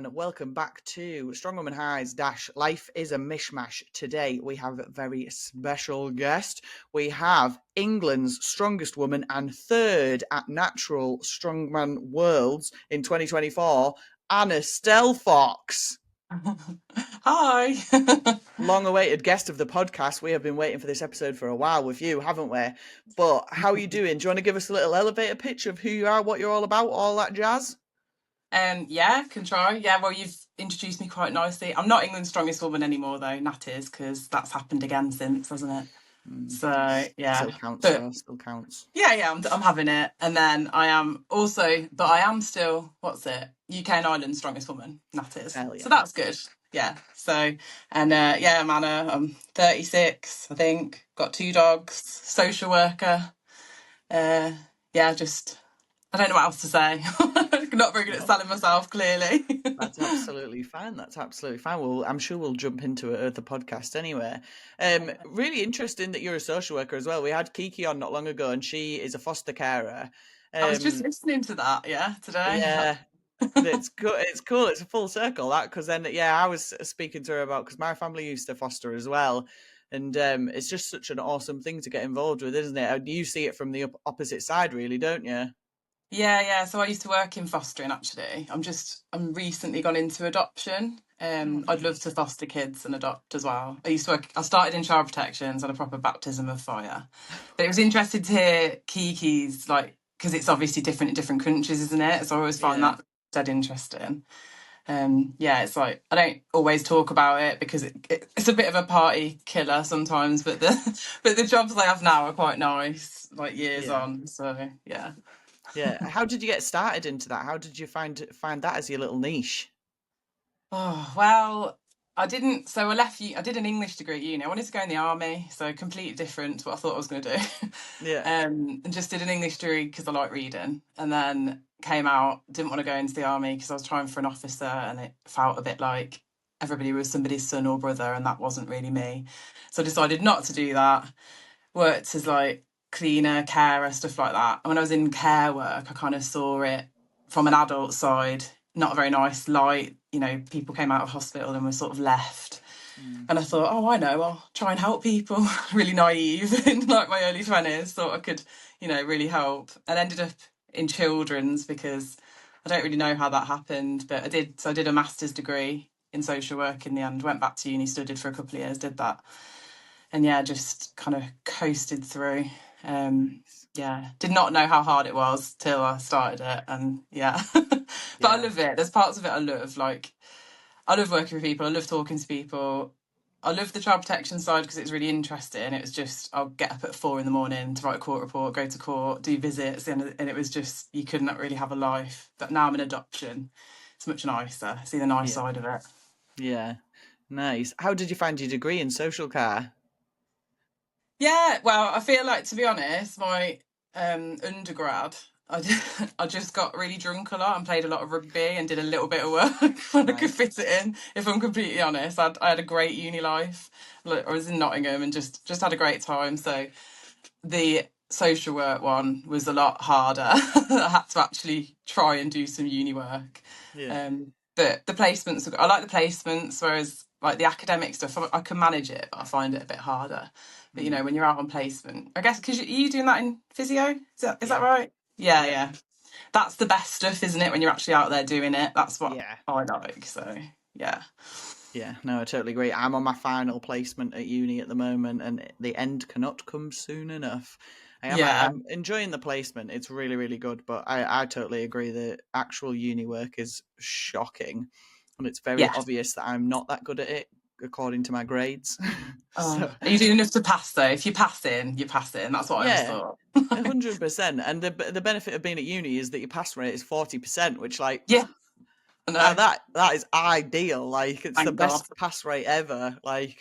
And welcome back to Strong Woman Highs - Life is a Mishmash. Today we have a very special guest. We have England's strongest woman and third at Natural Strongman Worlds in 2024, Anna Stelfox. Hi. Long-awaited guest of the podcast. We have been waiting for this episode for a while with you, haven't we? But how are you doing? Do you want to give us a little elevator pitch of who you are, what you're all about, all that jazz? Yeah, can try. Yeah, well, you've introduced me quite nicely. I'm not England's strongest woman anymore, though. Nat is, because that's happened again since, hasn't it? So Still yeah, counts, but though. Still counts. yeah, I'm having it. And then I am also, but I am still, what's it? UK and Ireland's strongest woman. Nat is. Hell So yeah. that's good. Yeah. So, and yeah, I'm Anna. I'm 36, I think. Got 2 dogs. Social worker. Yeah, just I don't know what else to say. Not very good at No, selling myself, clearly. that's absolutely fine. That's absolutely fine. Well, I'm sure we'll jump into it at the podcast anyway. Really interesting that you're a social worker as well. We had Kiki on not long ago, and she is a foster carer. I was just Um, listening to that, yeah, today. yeah, it's cool. It's cool. It's a full circle that because then, yeah, I was speaking to her about because my family used to foster as well, and it's just such an awesome thing to get involved with, isn't it? You see it from the opposite side, really, don't you? Yeah. So I used to work in fostering, actually. I'm recently gone into adoption. Oh, I'd love nice. to foster kids and adopt as well. I started in child protection, so had a proper baptism of fire. But it was interesting to hear Kiki's, like, because it's obviously different in different countries, isn't it? So I always find Yeah. that dead interesting. Yeah, it's like I don't always talk about it because it's a bit of a party killer sometimes, but the jobs I have now are quite nice, like years Yeah. on. So yeah. Yeah. How did you get started into that? How did you find that as your little niche? Oh well, I didn't. So I left. I did an English degree at uni. I wanted to go in the army, so completely different to what I thought I was going to do. Yeah. And just did an English degree because I like reading, and then came out. Didn't want to go into the army because I was trying for an officer, and it felt a bit like everybody was somebody's son or brother, and that wasn't really me. So I decided not to do that. Worked as like cleaner, carer, stuff like that. And when I was in care work, I kind of saw it from an adult side, not a very nice light. People came out of hospital and were sort of left. Mm. And I thought, oh, I know, I'll try and help people. Really naive in like my early 20s, thought I could, really help. And ended up in children's because I don't really know how that happened, but I did. So I did a master's degree in social work in the end, went back to uni, studied for a couple of years, did that. And yeah, just kind of coasted through. Nice. Yeah, did not know how hard it was till I started it, and yeah. But I Yeah. love it. There's parts of it I love. Like I love working with people. I love talking to people. I love the child protection side because it's really interesting. It was just I'll get up at 4 a.m. to write a court report, go to court, do visits, and it was just you could not really have a life. But now I'm in adoption. It's much nicer. See the nice Yeah. side of it. Yeah. Nice. How did you find your degree in social care? Yeah, well, I feel like, to be honest, my undergrad, I just got really drunk a lot and played a lot of rugby and did a little bit of work when I could Nice. fit it in. If I'm completely honest, I had a great uni life. Like, I was in Nottingham and just had a great time. So the social work one was a lot harder. I had to actually try and do some uni work. Yeah. But the placements, I like the placements, whereas like the academic stuff, I can manage it, but I find it a bit harder. But Mm. when you're out on placement, I guess because you doing that in physio, is that Yeah. right? Yeah, Yeah. yeah. That's the best stuff, isn't it? When you're actually out there doing it, that's what Yeah. I like. So yeah. Yeah. No, I totally agree. I'm on my final placement at uni at the moment, and the end cannot come soon enough. Yeah, I'm enjoying the placement. It's really, really good, but I totally agree. The actual uni work is shocking, and it's very yeah. obvious that I'm not that good at it according to my grades. So Are you doing enough to pass though? If you pass in, you pass in. That's what I always yeah, thought. 100%. And the benefit of being at uni is that your pass rate is 40%, which like Yeah, I know. that is ideal. Like it's the Thank God. best pass rate ever. Like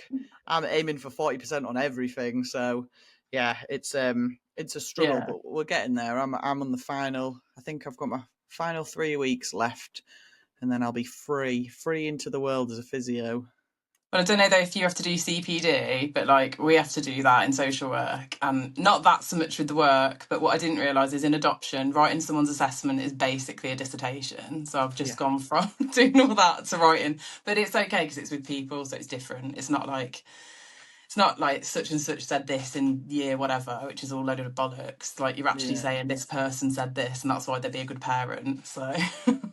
I'm aiming for 40% on everything. So yeah, it's a struggle, Yeah. but we're getting there. I'm on the final. I think I've got my final 3 weeks left, and then I'll be free into the world as a physio. Well, I don't know though if you have to do CPD, but like we have to do that in social work, and not that so much with the work. But what I didn't realise is in adoption, writing someone's assessment is basically a dissertation. So I've just Yeah, gone from doing all that to writing, but it's okay because it's with people, so it's different. It's not like such and such said this in year whatever, which is all loaded of bollocks. Like you're actually yeah. saying this person said this, and that's why they'd be a good parent. So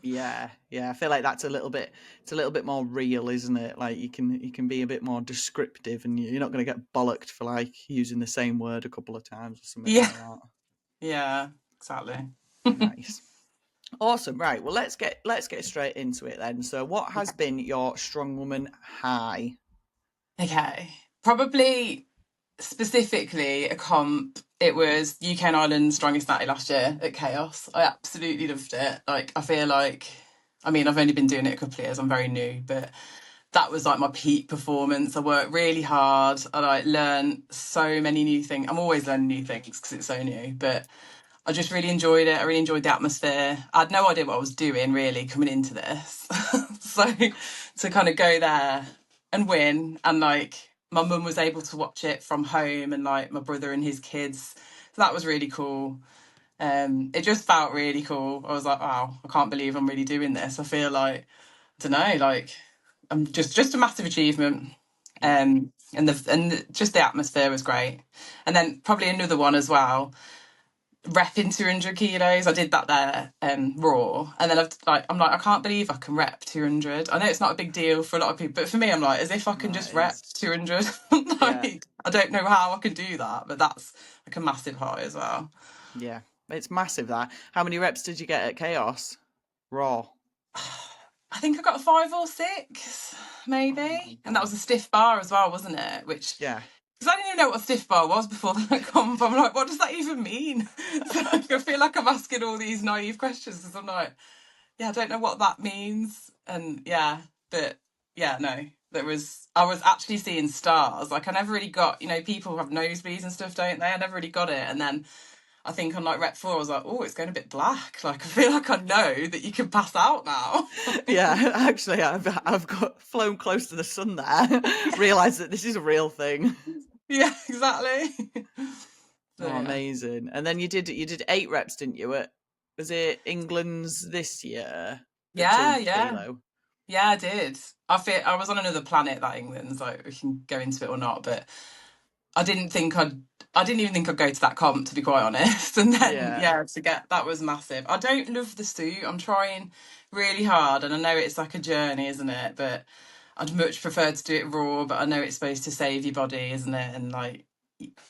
Yeah, yeah. I feel like that's a little bit. It's a little bit more real, isn't it? Like you can be a bit more descriptive, and you're not going to get bollocked for like using the same word a couple of times or something yeah, like that. yeah, exactly. Nice, awesome. Right. Well, let's get straight into it then. So, what has been your strong woman high? Okay, probably specifically a comp. It was UK and Ireland's strongest natty last year at Chaos. I absolutely loved it. Like I feel like, I mean, I've only been doing it a couple of years. I'm very new, but that was like my peak performance. I worked really hard. I like learned so many new things. I'm always learning new things because it's so new, but I just really enjoyed it. I really enjoyed the atmosphere. I had no idea what I was doing really coming into this. So to kind of go there and win, and like my mum was able to watch it from home, and like my brother and his kids. So that was really cool. It just felt really cool. I was like, wow, I can't believe I'm really doing this. I feel like, I don't know, like I'm just a massive achievement. Yeah. Just the atmosphere was great. And then probably another one as well, repping 200 kilos. I did that there, raw, and then I'm like I can't believe I can rep 200. I know it's not a big deal for a lot of people, but for me, I'm like as if I can No, just it rep is. 200. Yeah, Like I don't know how I can do that, but that's like a massive high as well. yeah. It's massive. That. How many reps did you get at Chaos? Raw. I think I got a 5 or 6, Oh my maybe, and that was god. a stiff bar as well, wasn't it? Which Yeah. because I didn't even know what a stiff bar was before that comp. I'm like, what does that even mean? So like, I feel like I'm asking all these naive questions because I'm like, yeah, I don't know what that means. And yeah, but yeah, no, I was actually seeing stars. Like I never really got, people have nosebleeds and stuff, don't they? I never really got it. And then I think on like rep 4, I was like, oh, it's going a bit black. Like I feel like I know that you can pass out now. Yeah, actually, I've got flown close to the sun there. Realised that this is a real thing. Yeah, exactly. So Oh, yeah. amazing! And then you did 8 reps, didn't you? Was it England's this year at Yeah, 200 yeah. kilo? Yeah, I did. I feel I was on another planet that England's, like we can go into it or not, but I didn't think I didn't even think I'd go to that comp, to be quite honest. And then Yeah, yeah, to get that was massive. I don't love the suit. I'm trying really hard, and I know it's like a journey, isn't it? But I'd much prefer to do it raw. But I know it's supposed to save your body, isn't it? And like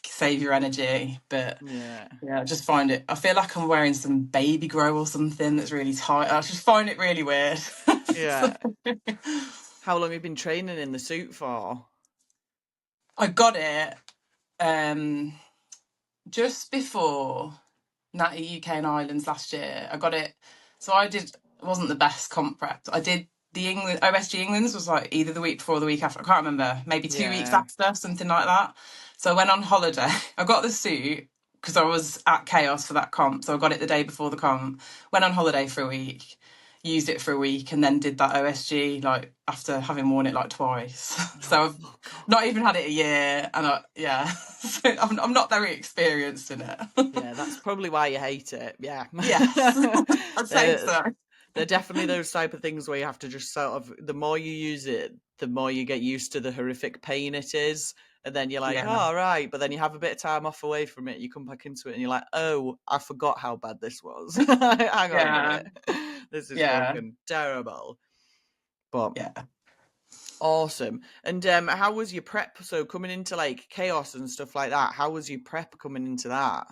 save your energy. But yeah, yeah, I just find it. I feel like I'm wearing some baby grow or something that's really tight. I just find it really weird. So, yeah. How long have you been training in the suit for? I got it um, just before Natty UK and Ireland's last year. I got it. So I did. It wasn't the best comp prep. I did the England OSG England's was like either the week before or the week after. I can't remember. Maybe 2 weeks Yeah, after, something like that. So I went on holiday. I got the suit because I was at Chaos for that comp. So I got it the day before the comp. Went on holiday for a week. Used it for a week and then did that OSG like after having worn it like twice. So I've oh god. not even had it a year, and yeah, so I'm not very experienced in it. Yeah, that's probably why you hate it. Yeah. Yes, I'd say they're, so. they're definitely those type of things where you have to just sort of, the more you use it, the more you get used to the horrific pain it is. And then you're like, Yeah, oh, right. But then you have a bit of time off away from it. You come back into it and you're like, oh, I forgot how bad this was. Hang on a yeah, minute. This is yeah, fucking terrible. But yeah. awesome. And how was your prep? So coming into like chaos and stuff like that, how was your prep coming into that?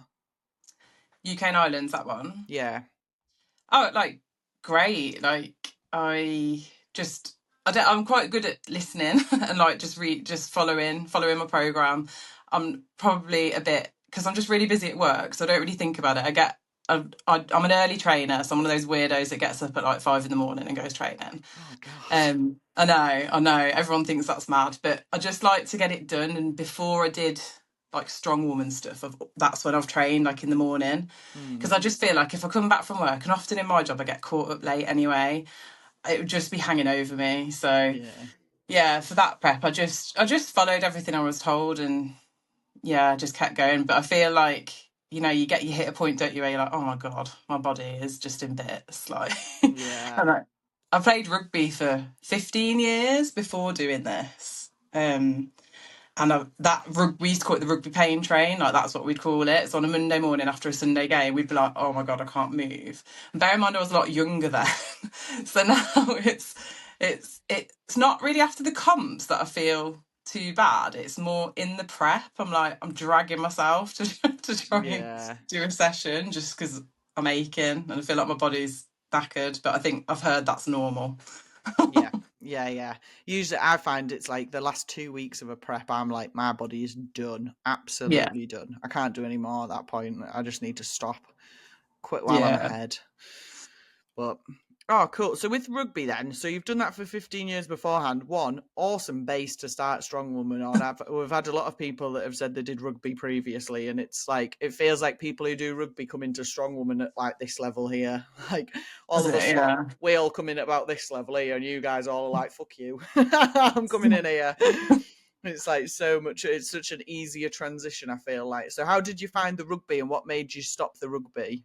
UK and Ireland's that one. Yeah. Oh, like great. Like I just I'm quite good at listening and like just following my program. I'm probably a bit because I'm just really busy at work, so I don't really think about it. I'm an early trainer, so I'm one of those weirdos that gets up at like 5 in the morning and goes training. Oh God. I know. Everyone thinks that's mad, but I just like to get it done. And before I did like strong woman stuff, that's when I've trained like in the morning Hmm. because I just feel like if I come back from work, and often in my job I get caught up late anyway, it would just be hanging over me. So Yeah. yeah, for that prep, I just followed everything I was told, and yeah, just kept going. But I feel like, you hit a point, don't you, where you're like, oh my God, my body is just in bits. Like, Yeah. and I played rugby for 15 years before doing this. And we used to call it the rugby pain train, like that's what we'd call it. So on a Monday morning after a Sunday game, we'd be like, "Oh my God, I can't move." And bear in mind, I was a lot younger then, so now it's not really after the comps that I feel too bad. It's more in the prep. I'm dragging myself to to try and Yeah. do a session just because I'm aching and I feel like my body's knackered. But I think I've heard that's normal. Yeah. Yeah, yeah. Usually I find it's like the last 2 weeks of a prep, I'm like, my body is done. Yeah, Absolutely done. I can't do any more at that point. I just need to stop. Quit while I'm yeah. ahead. But oh, cool. So with rugby then, so you've done that for 15 years beforehand. One awesome base to start Strongwoman on. We've had a lot of people that have said they did rugby previously, and it's like it feels like people who do rugby come into Strongwoman at like this level here. Like all Is of it? us lot, Yeah. we all come in at about this level here, and you guys all are like, "Fuck you, I'm coming in here." It's like so much. It's such an easier transition. I feel like. So, how did you find the rugby, and what made you stop the rugby?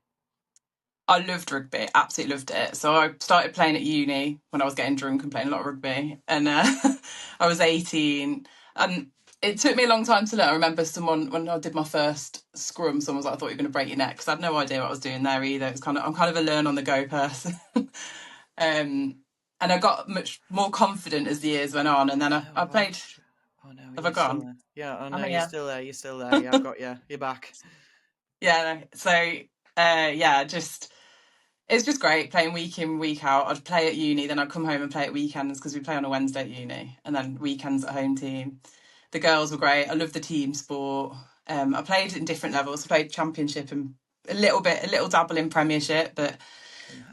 I loved rugby, absolutely loved it. So I started playing at uni when I was getting drunk and playing a lot of rugby. And I was 18. And it took me a long time to learn. I remember someone, when I did my first scrum, someone was like, I thought you were going to break your neck, because I had no idea what I was doing there either. I'm kind of a learn on the go person. um, and I got much more confident as the years went on. And then Oh, I have I played, lost you? Oh no, have I you're still gone? there. Yeah, oh I'm no, you're here. still there. You're still there. Yeah, I've got you. You're back. Yeah. So, yeah, just. It's just great playing week in, week out. I'd play at uni, then I'd come home and play at weekends because we play on a Wednesday at uni, and then weekends at home team. The girls were great. I love the team sport. I played in different levels. I played championship and a little dabble in premiership, but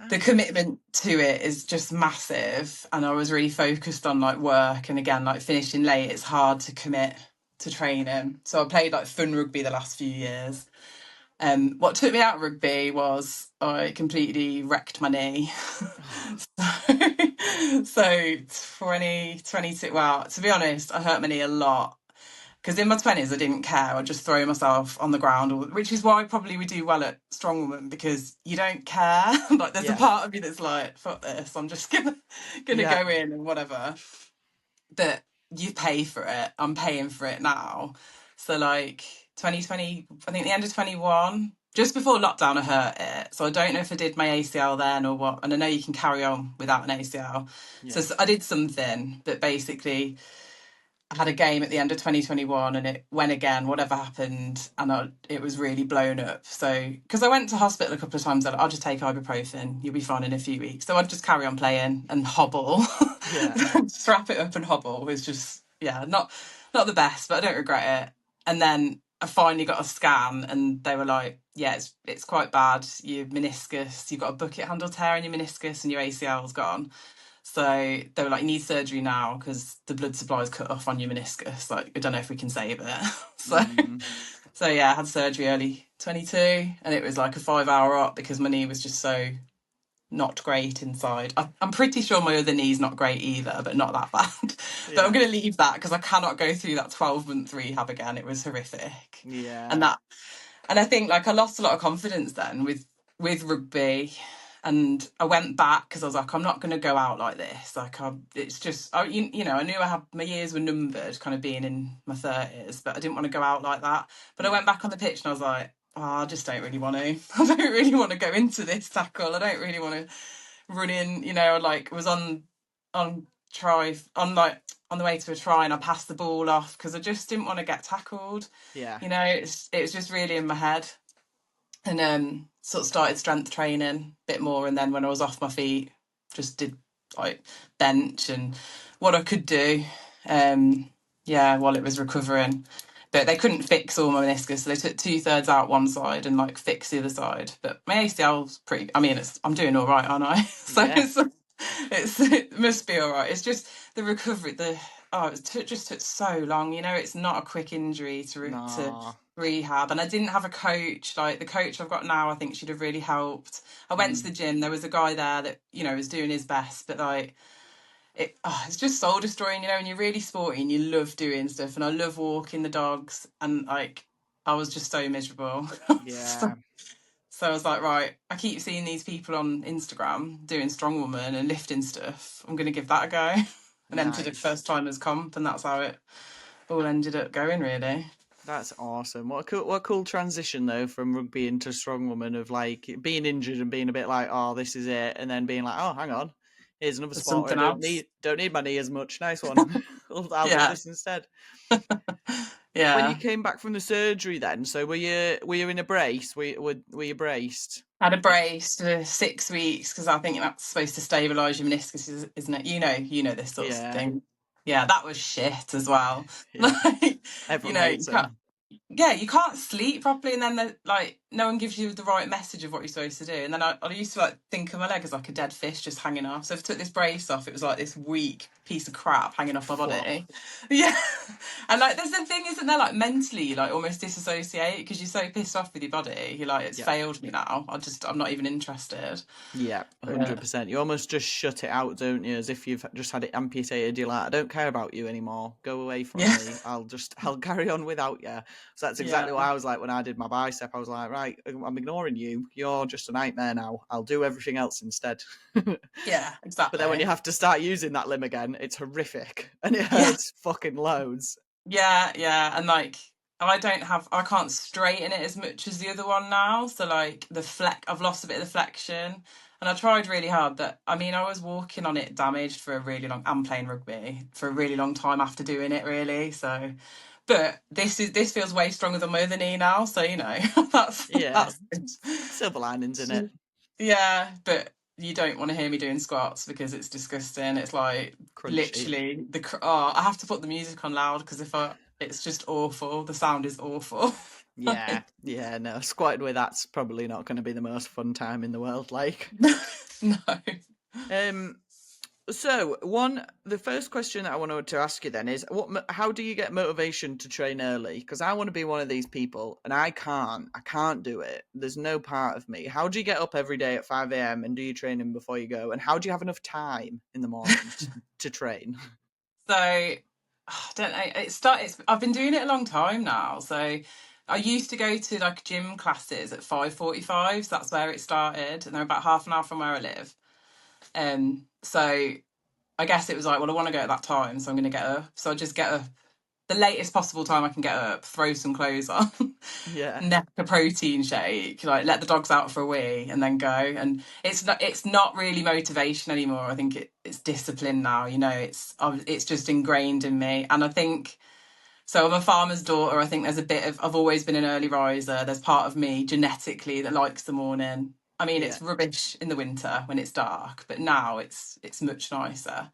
the Nice. commitment to it is just massive. And I was really focused on like work, and again, like finishing late, it's hard to commit to training. So I played like fun rugby the last few years. What took me out of rugby was I completely wrecked my knee. Oh, So 2022, well, to be honest, I hurt my knee a lot. Because in my 20s, I didn't care. I'd just throw myself on the ground, which is why probably we do well at Strongwoman, because you don't care. Like, there's a yeah, part of you that's like, fuck this, I'm just gonna yeah. go in and whatever. But you pay for it. I'm paying for it now. So like 2020, I think the end of 21, just before lockdown, I hurt it. So I don't know if I did my ACL then or what. And I know you can carry on without an ACL. So, Yeah. I did something that basically I had a game at the end of 2021 and it went again, whatever happened, and it was really blown up. So, because I went to hospital a couple of times, I'll just take ibuprofen, you'll be fine in a few weeks. So I'd just carry on playing and hobble, Yeah. strap it up and hobble was just, yeah, not the best, but I don't regret it. And then I finally got a scan and they were like, yeah, it's quite bad. Your meniscus, you've got a bucket handle tear in your meniscus and your ACL's gone. So they were like, you need surgery now because the blood supply is cut off on your meniscus. Like, I don't know if we can save it. so, Mm, so yeah, I had surgery early 22, and it was like a 5 hour op because my knee was just so not great inside. I'm pretty sure my other knee's not great either, but not that bad. But I'm yeah. going to leave that because I cannot go through that 12-month rehab again. It was horrific. And Yeah. that and I think like I lost a lot of confidence then with rugby, and I went back because I was like, I'm not going to go out like this. Like, it's just, I knew I had my years were numbered, kind of being in my 30s, but I didn't want to go out like that. But I Yeah. went back on the pitch and I was like, oh, I just don't really want to. I don't really want to go into this tackle. I don't really want to run in. Like was on try on like on the way to a try, and I passed the ball off because I just didn't want to get tackled. Yeah. It was just really in my head, and sort of started strength training a bit more, and then when I was off my feet, just did like bench and what I could do, yeah, while it was recovering. But they couldn't fix all my meniscus, so they took 2/3 out one side and like fixed the other side. But my ACL's pretty. I mean, I'm doing all right, aren't I? So Yeah. it must be all right. It's just the recovery. Just took so long. It's not a quick injury to No. rehab, and I didn't have a coach. Like the coach I've got now, I think should have really helped. I went to Mm, the gym. There was a guy there that was doing his best, but like it's just soul destroying, you know, and you're really sporty and you love doing stuff. And I love walking the dogs. And like, I was just so miserable. Yeah, So I was like, right, I keep seeing these people on Instagram doing strongwoman and lifting stuff. I'm going to give that a go. And entered it nice. first time as comp. And that's how it all ended up going, really. That's awesome. What a cool transition though from rugby into strongwoman of like being injured and being a bit like, oh, this is it, and then being like, oh, hang on, here's another There's sport where I something else. don't need my knee as much. Nice one. I'll do Yeah. this instead. When you Yeah. came back from the surgery, then, so were you in a brace? Were you braced? Had a brace for 6 weeks because I think that's supposed to stabilise your meniscus, isn't it? You know this sort of Yeah, thing. Yeah, that was shit as well. yeah. Like, Everyone you hates can't. them. Yeah, you can't sleep properly, and then like no one gives you the right message of what you're supposed to do. And then I used to like think of my leg as like a dead fish just hanging off. So if I took this brace off, it was like this weak piece of crap hanging off my Whoa. body. Yeah, and like there's the thing, isn't there? Like mentally, you like almost disassociate because you're so pissed off with your body. You're like, it's Yeah. failed me now. I'm not even interested. Yeah, Yeah, 100%. You almost just shut it out, don't you? As if you've just had it amputated. You're like, I don't care about you anymore. Go away from yeah, me. I'll carry on without you. So that's exactly what yeah, I was like when I did my bicep. I was like, right, I'm ignoring you. You're just a nightmare now. I'll do everything else instead. yeah, But then when you exactly. have to start using that limb again, it's horrific and it Yeah. hurts fucking loads. Yeah, yeah, and like I can't straighten it as much as the other one now. So like I've lost a bit of the flexion, and I tried really hard. But I mean, I was walking on it damaged for a really long, and playing rugby for a really long time after doing it, really. So, but this feels way stronger than my other knee now. So you know, that's Yeah, that's good. silver linings in it. Yeah, but you don't want to hear me doing squats because it's disgusting. It's like Crunchy. literally oh, I have to put the music on loud because if I, it's just awful. The sound is awful. Yeah, yeah, no, squatting with that's probably not going to be the most fun time in the world. Like, No. um, so the first question that I wanted to ask you then is, how do you get motivation to train early? Because I want to be one of these people, and I can't do it. There's no part of me. How do you get up every day at 5 a.m. and do your training before you go? And how do you have enough time in the morning to train? So I don't know. I've been doing it a long time now. So I used to go to like gym classes at 5:45. So that's where it started, and they're about half an hour from where I live. So I guess it was like, well, I want to go at that time, so I'm going to get up. So I just get up the latest possible time I can get up, throw some clothes on, Yeah, neck a protein shake, like let the dogs out for a wee, and then go. And it's not really motivation anymore. I think it's discipline now. You know, it's just ingrained in me, and I think. So I'm a farmer's daughter. I think there's a bit of I've always been an early riser. There's part of me genetically that likes the morning. I mean, yeah. it's rubbish in the winter when it's dark, but now it's much nicer.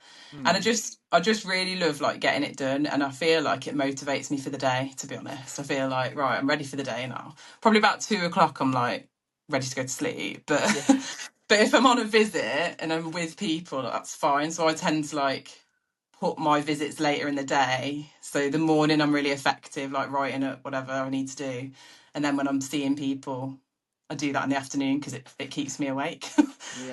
And Hmm. I just really love like getting it done, and I feel like it motivates me for the day. To be honest, I feel like right, I'm ready for the day now. Probably about 2 o'clock, I'm like ready to go to sleep. But Yeah, but if I'm on a visit and I'm with people, that's fine. So I tend to like put my visits later in the day. So the morning I'm really effective, like writing up whatever I need to do. And then when I'm seeing people, I do that in the afternoon because it keeps me awake.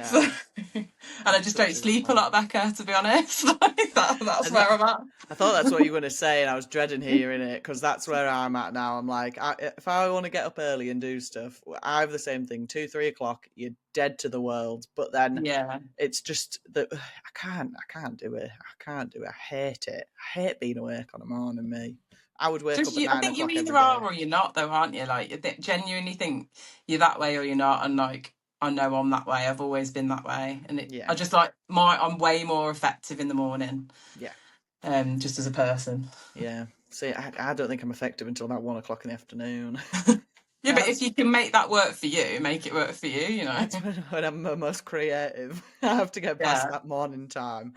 So, yeah. and I That's just don't such a good sleep a point. lot better, to be honest. I That's thought where I'm at. I thought that's what you were going to say, and I was dreading hearing it because that's where I'm at now. I'm like, if I want to get up early and do stuff, I have the same thing. 2, 3 o'clock, you're dead to the world. But then Yeah. it's just that I can't do it. I can't do it. I hate it. I hate being awake on a morning. Me, I would wake Just up at I nine think you o'clock either every are day. or you're not, though, aren't you? Like, you genuinely think you're that way or you're not. And like, I know I'm that way. I've always been that way. And Yeah, I just like I'm way more effective in the morning. yeah, Just as a person. yeah. See, I don't think I'm effective until about 1 o'clock in the afternoon. Yeah, but if That's you can make that work for you, make it work for you, you know. that's when I'm the most creative. I have to get past Yeah, that morning time,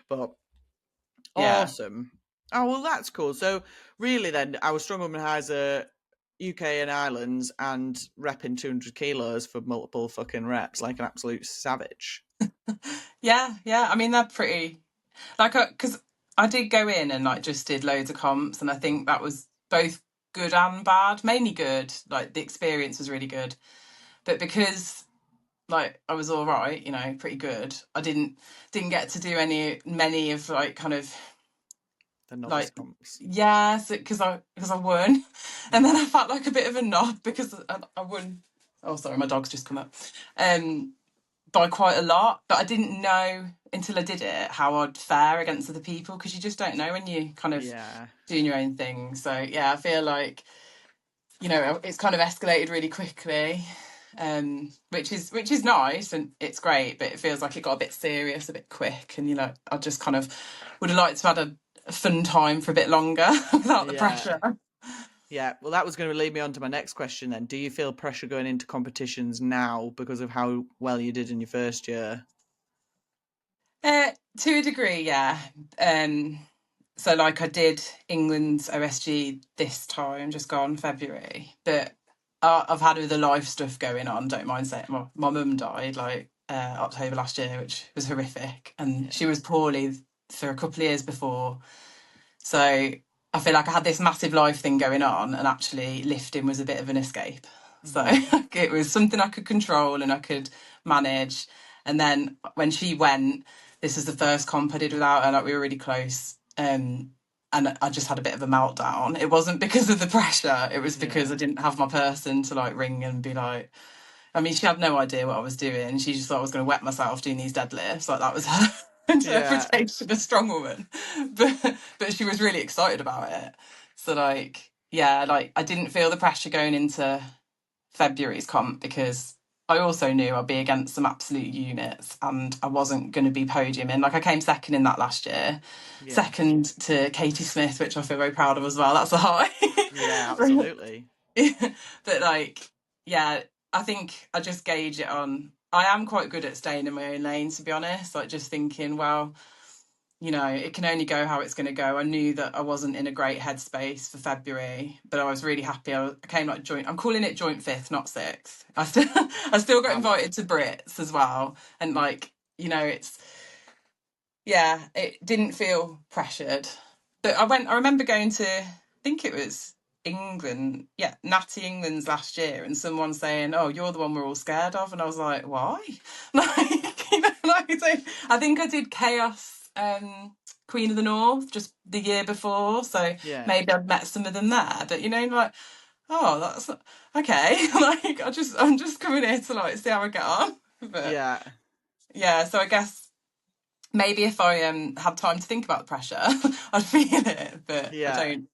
but yeah. awesome. Oh well, that's cool. So really, then our strongwoman has a UK and Ireland's and repping 200 kilos for multiple fucking reps like an absolute savage. Yeah, yeah. I mean, they're pretty like because I did go in and like just did loads of comps, and I think that was both good and bad. Mainly good. Like the experience was really good, but because like I was all right, you know, pretty good. I didn't get to do many of like kind of The novice like, comps. yeah, because I won, and then Yeah. I felt like a bit of a knob because I won. Oh, sorry, my dog's just come up. By quite a lot, but I didn't know until I did it how I'd fare against other people, because you just don't know when you kind of Yeah. doing your own thing. So yeah, I feel like, you know, it's kind of escalated really quickly, which is nice and it's great, but it feels like it got a bit serious a bit quick, and you know, I just kind of would have liked to have had a fun time for a bit longer without the Yeah. pressure. Yeah. Well, that was going to lead me on to my next question then. Do you feel pressure going into competitions now because of how well you did in your first year? To a degree, yeah. Um, so like I did England's OSG this time, just gone February, but I've had other life stuff going on. Don't mind saying, my mum died like October last year, which was horrific, and Yeah. she was poorly for a couple of years before. So I feel like I had this massive life thing going on, and actually lifting was a bit of an escape. So Hmm. it was something I could control and I could manage. And then when she went, this was the first comp I did without her, like we were really close. And I just had a bit of a meltdown. It wasn't because of the pressure, it was because Yeah. I didn't have my person to like ring and be like, I mean, she had no idea what I was doing. She just thought I was going to wet myself doing these deadlifts. Like that was her Yeah. interpretation of a strong woman. But she was really excited about it. So like, yeah, like I didn't feel the pressure going into February's comp, because I also knew I'd be against some absolute units and I wasn't going to be podiuming. Like I came second in that last year, Yeah. second to Katie Smith, which I feel very proud of as well. That's a high. Yeah. Absolutely. But like, yeah, I think I just gauge it on. I am quite good at staying in my own lane, to be honest. Like just thinking, well, you know, it can only go how it's going to go. I knew that I wasn't in a great headspace for February, but I was really happy. I came like joint. I'm calling it joint fifth, not sixth. I still got Wow. invited to Brits as well, and like, you know, it's, yeah, it didn't feel pressured. But I remember going to, I think it was England, yeah, Natty England's last year, and someone saying, "Oh, you're the one we're all scared of," and I was like, "Why?" Like, you know, like, so I think I did Chaos, Queen of the North just the year before, so Yeah. maybe I'd met some of them there. But you know, like, oh, that's okay. Like, I'm just coming here to like see how I get on. But Yeah. yeah, so I guess maybe if I had time to think about the pressure, I'd feel it, but I Yeah. don't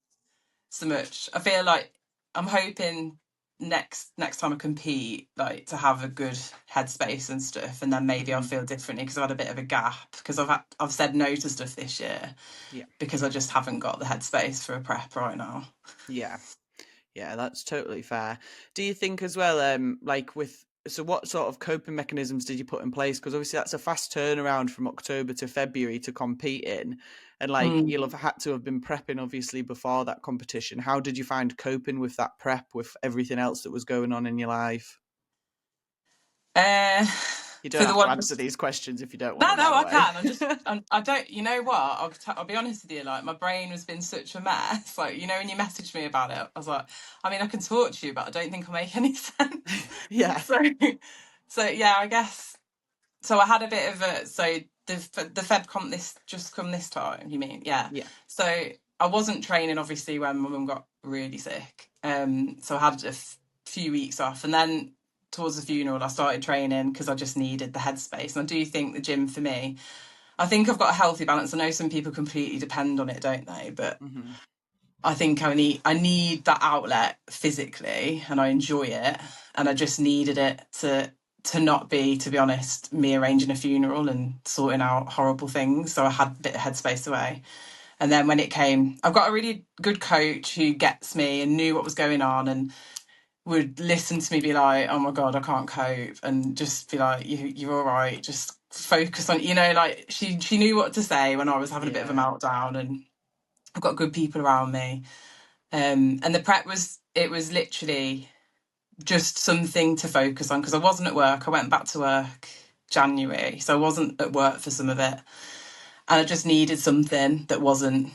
so much. I feel like I'm hoping next time I compete, like to have a good headspace and stuff, and then maybe I'll Hmm. feel differently because I've had a bit of a gap, because I've said no to stuff this year Yeah. because I just haven't got the headspace for a prep right now. Yeah. Yeah, that's totally fair. Do you think as well, like with so what sort of coping mechanisms did you put in place? Because obviously that's a fast turnaround from October to February to compete in, and like you'll Mm. have had to have been prepping obviously before that competition. How did you find coping with that prep with everything else that was going on in your life? Uh, You don't for the have to ones. answer these questions if you don't want No, to, by no, the I way. can. I don't. You know what? I'll be honest with you. Like my brain has been such a mess. Like, you know, when you messaged me about it, I was like, I mean, I can talk to you, but I don't think I'll make any sense. Yeah, So, so yeah, I guess. So I had a bit of a. So the Feb comp this just come this time. You mean? Yeah. yeah, So I wasn't training obviously when my mum got really sick. So I had few weeks off, and then towards the funeral, I started training because I just needed the headspace. And I do think the gym for me, I think I've got a healthy balance. I know some people completely depend on it, don't they? But hmm, I think I need that outlet physically, and I enjoy it, and I just needed it to not be, to be honest, me arranging a funeral and sorting out horrible things. So I had a bit of headspace away. And then when it came, I've got a really good coach who gets me and knew what was going on, and would listen to me be like, "Oh my god, I can't cope," and just be like, you're all right, just focus on, you know, like she knew what to say when I was having a bit of a yeah, meltdown. And I've got good people around me. And the prep was, it was literally just something to focus on, because I wasn't at work. I went back to work January, so I wasn't at work for some of it, and I just needed something that wasn't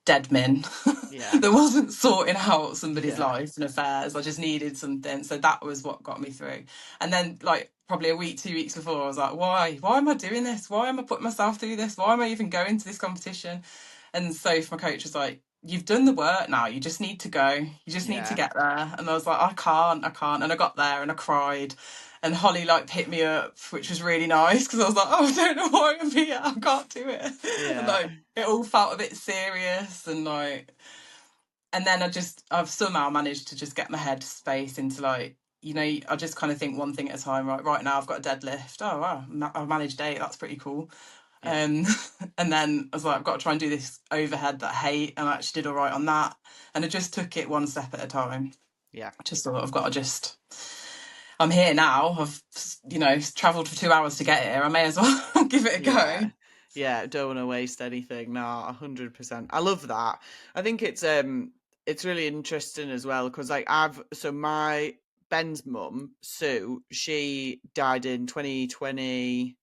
deadmin, yeah, that wasn't sorting out somebody's yeah, life and affairs. I just needed something. So that was what got me through. And then, like, probably a week, 2 weeks before, I was like, why am I doing this? Why am I putting myself through this? Why am I even going to this competition? And so my coach was like, you've done the work now, you just need to go, you just need to Yeah. get there. And I was like, I can't. And I got there and I cried, and Holly like picked me up, which was really nice, because I was like, oh, I don't know why I'm here, I can't do it. And Yeah. like it all felt a bit serious, and like, and then I've somehow managed to just get my head space into like, I just kind of think one thing at a time. Right now I've got a deadlift. Oh wow, I've managed 8. That's pretty cool. Yeah. Um, and then I was like, I've got to try and do this overhead that I hate, and I actually did all right on that. And I just took it one step at a time. Yeah. I just thought I've got to just. I'm here now. I've travelled for 2 hours to get here. I may as well give it a Yeah. go. Yeah. Don't want to waste anything. No, 100%. I love that. I think it's really interesting as well because like my Ben's mum, Sue, she died in 2020,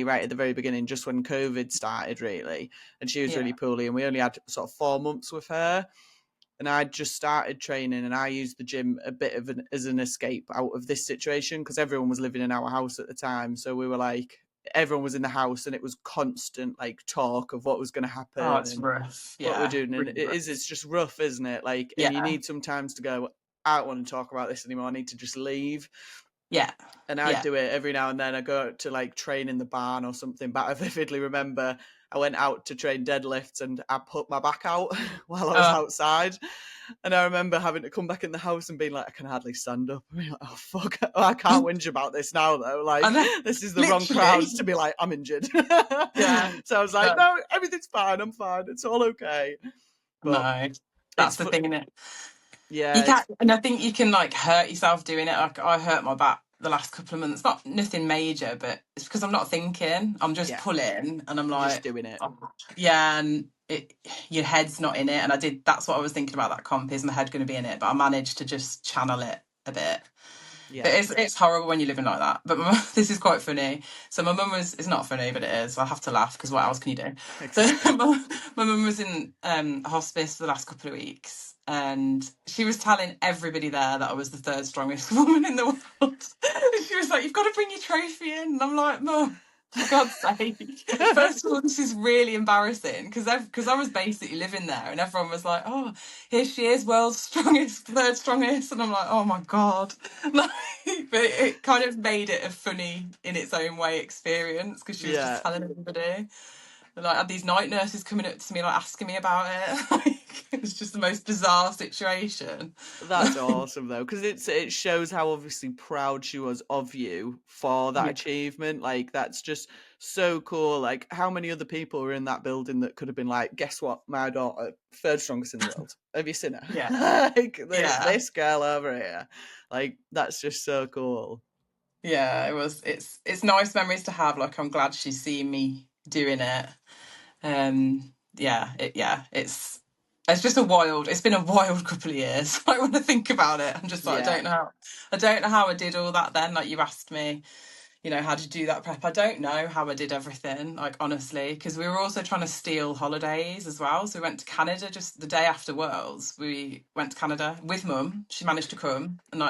right at the very beginning, just when COVID started, really. And she was really Yeah. poorly, and we only had sort of 4 months with her. And I just started training, and I used the gym a bit as an escape out of this situation because everyone was living in our house at the time. So we were like, everyone was in the house, and it was constant like talk of what was going to Oh, happen it's and rough. what we're Yeah, doing. And really rough. it's just rough, isn't it? Like, and you Yeah, need sometimes to go, I don't want to talk about this anymore. I need to just leave. yeah, And I'd yeah. do it every now and then. I go out to like train in the barn or something. But I vividly remember I went out to train deadlifts and I put my back out while I was Uh, outside. And I remember having to come back in the house and being like, I can hardly stand up. I'm like, oh fuck, I can't whinge about this now though. Like, I know, this is the wrong crowds to literally. be like, I'm injured. Yeah, So I was like, no, no, everything's fine. I'm fine. It's all okay. But no, that's it's the thing, innit? You yeah, can't, it's and I think you can like hurt yourself doing it. Like I hurt my back the last couple of months. Not nothing major, but it's because I'm not thinking. I'm just yeah, pulling, and I'm you're just like, doing it. oh, yeah, and your head's not in it. And I did. That's what I was thinking about that comp. Is my head going to be in it? But I managed to just channel it a bit. But Yeah, it's horrible when you're living like that. But this is quite funny. So my mum was. It's not funny, but it is. I have to laugh because what else can you do? So exactly. my mum was in hospice for the last couple of weeks, and she was telling everybody there that I was the third strongest woman in the world. And she was like, "You've got to bring your trophy in." And I'm like, "Mum, for God's sake!" First of all, this is really embarrassing because I was basically living there, and everyone was like, "Oh, here she is, world's strongest, third strongest," and I'm like, "Oh my God." Like, but it kind of made it a funny in its own way experience because she was just Yeah, telling everybody. And, like, I had these night nurses coming up to me, like asking me about it. Like, it was just the most bizarre situation. that's awesome though, because it shows how obviously proud she was of you for that Yeah, achievement. Like that's just so cool. Like how many other people were in that building that could have been like, guess what, my daughter, third strongest in the world. Have you seen yeah, her? Like yeah, this girl over here. Like that's just so cool. yeah. It was. It's nice memories to have. Like, I'm glad she's seen me doing it. Yeah. It's just a wild. It's been a wild couple of years. Like when I think about it, I'm just like, Yeah, I don't know how I did all that then. Like you asked me, how to do that prep. I don't know how I did everything, like honestly, because we were also trying to steal holidays as well. So we went to Canada just the day after Worlds. We went to Canada with Mum. She managed to come, and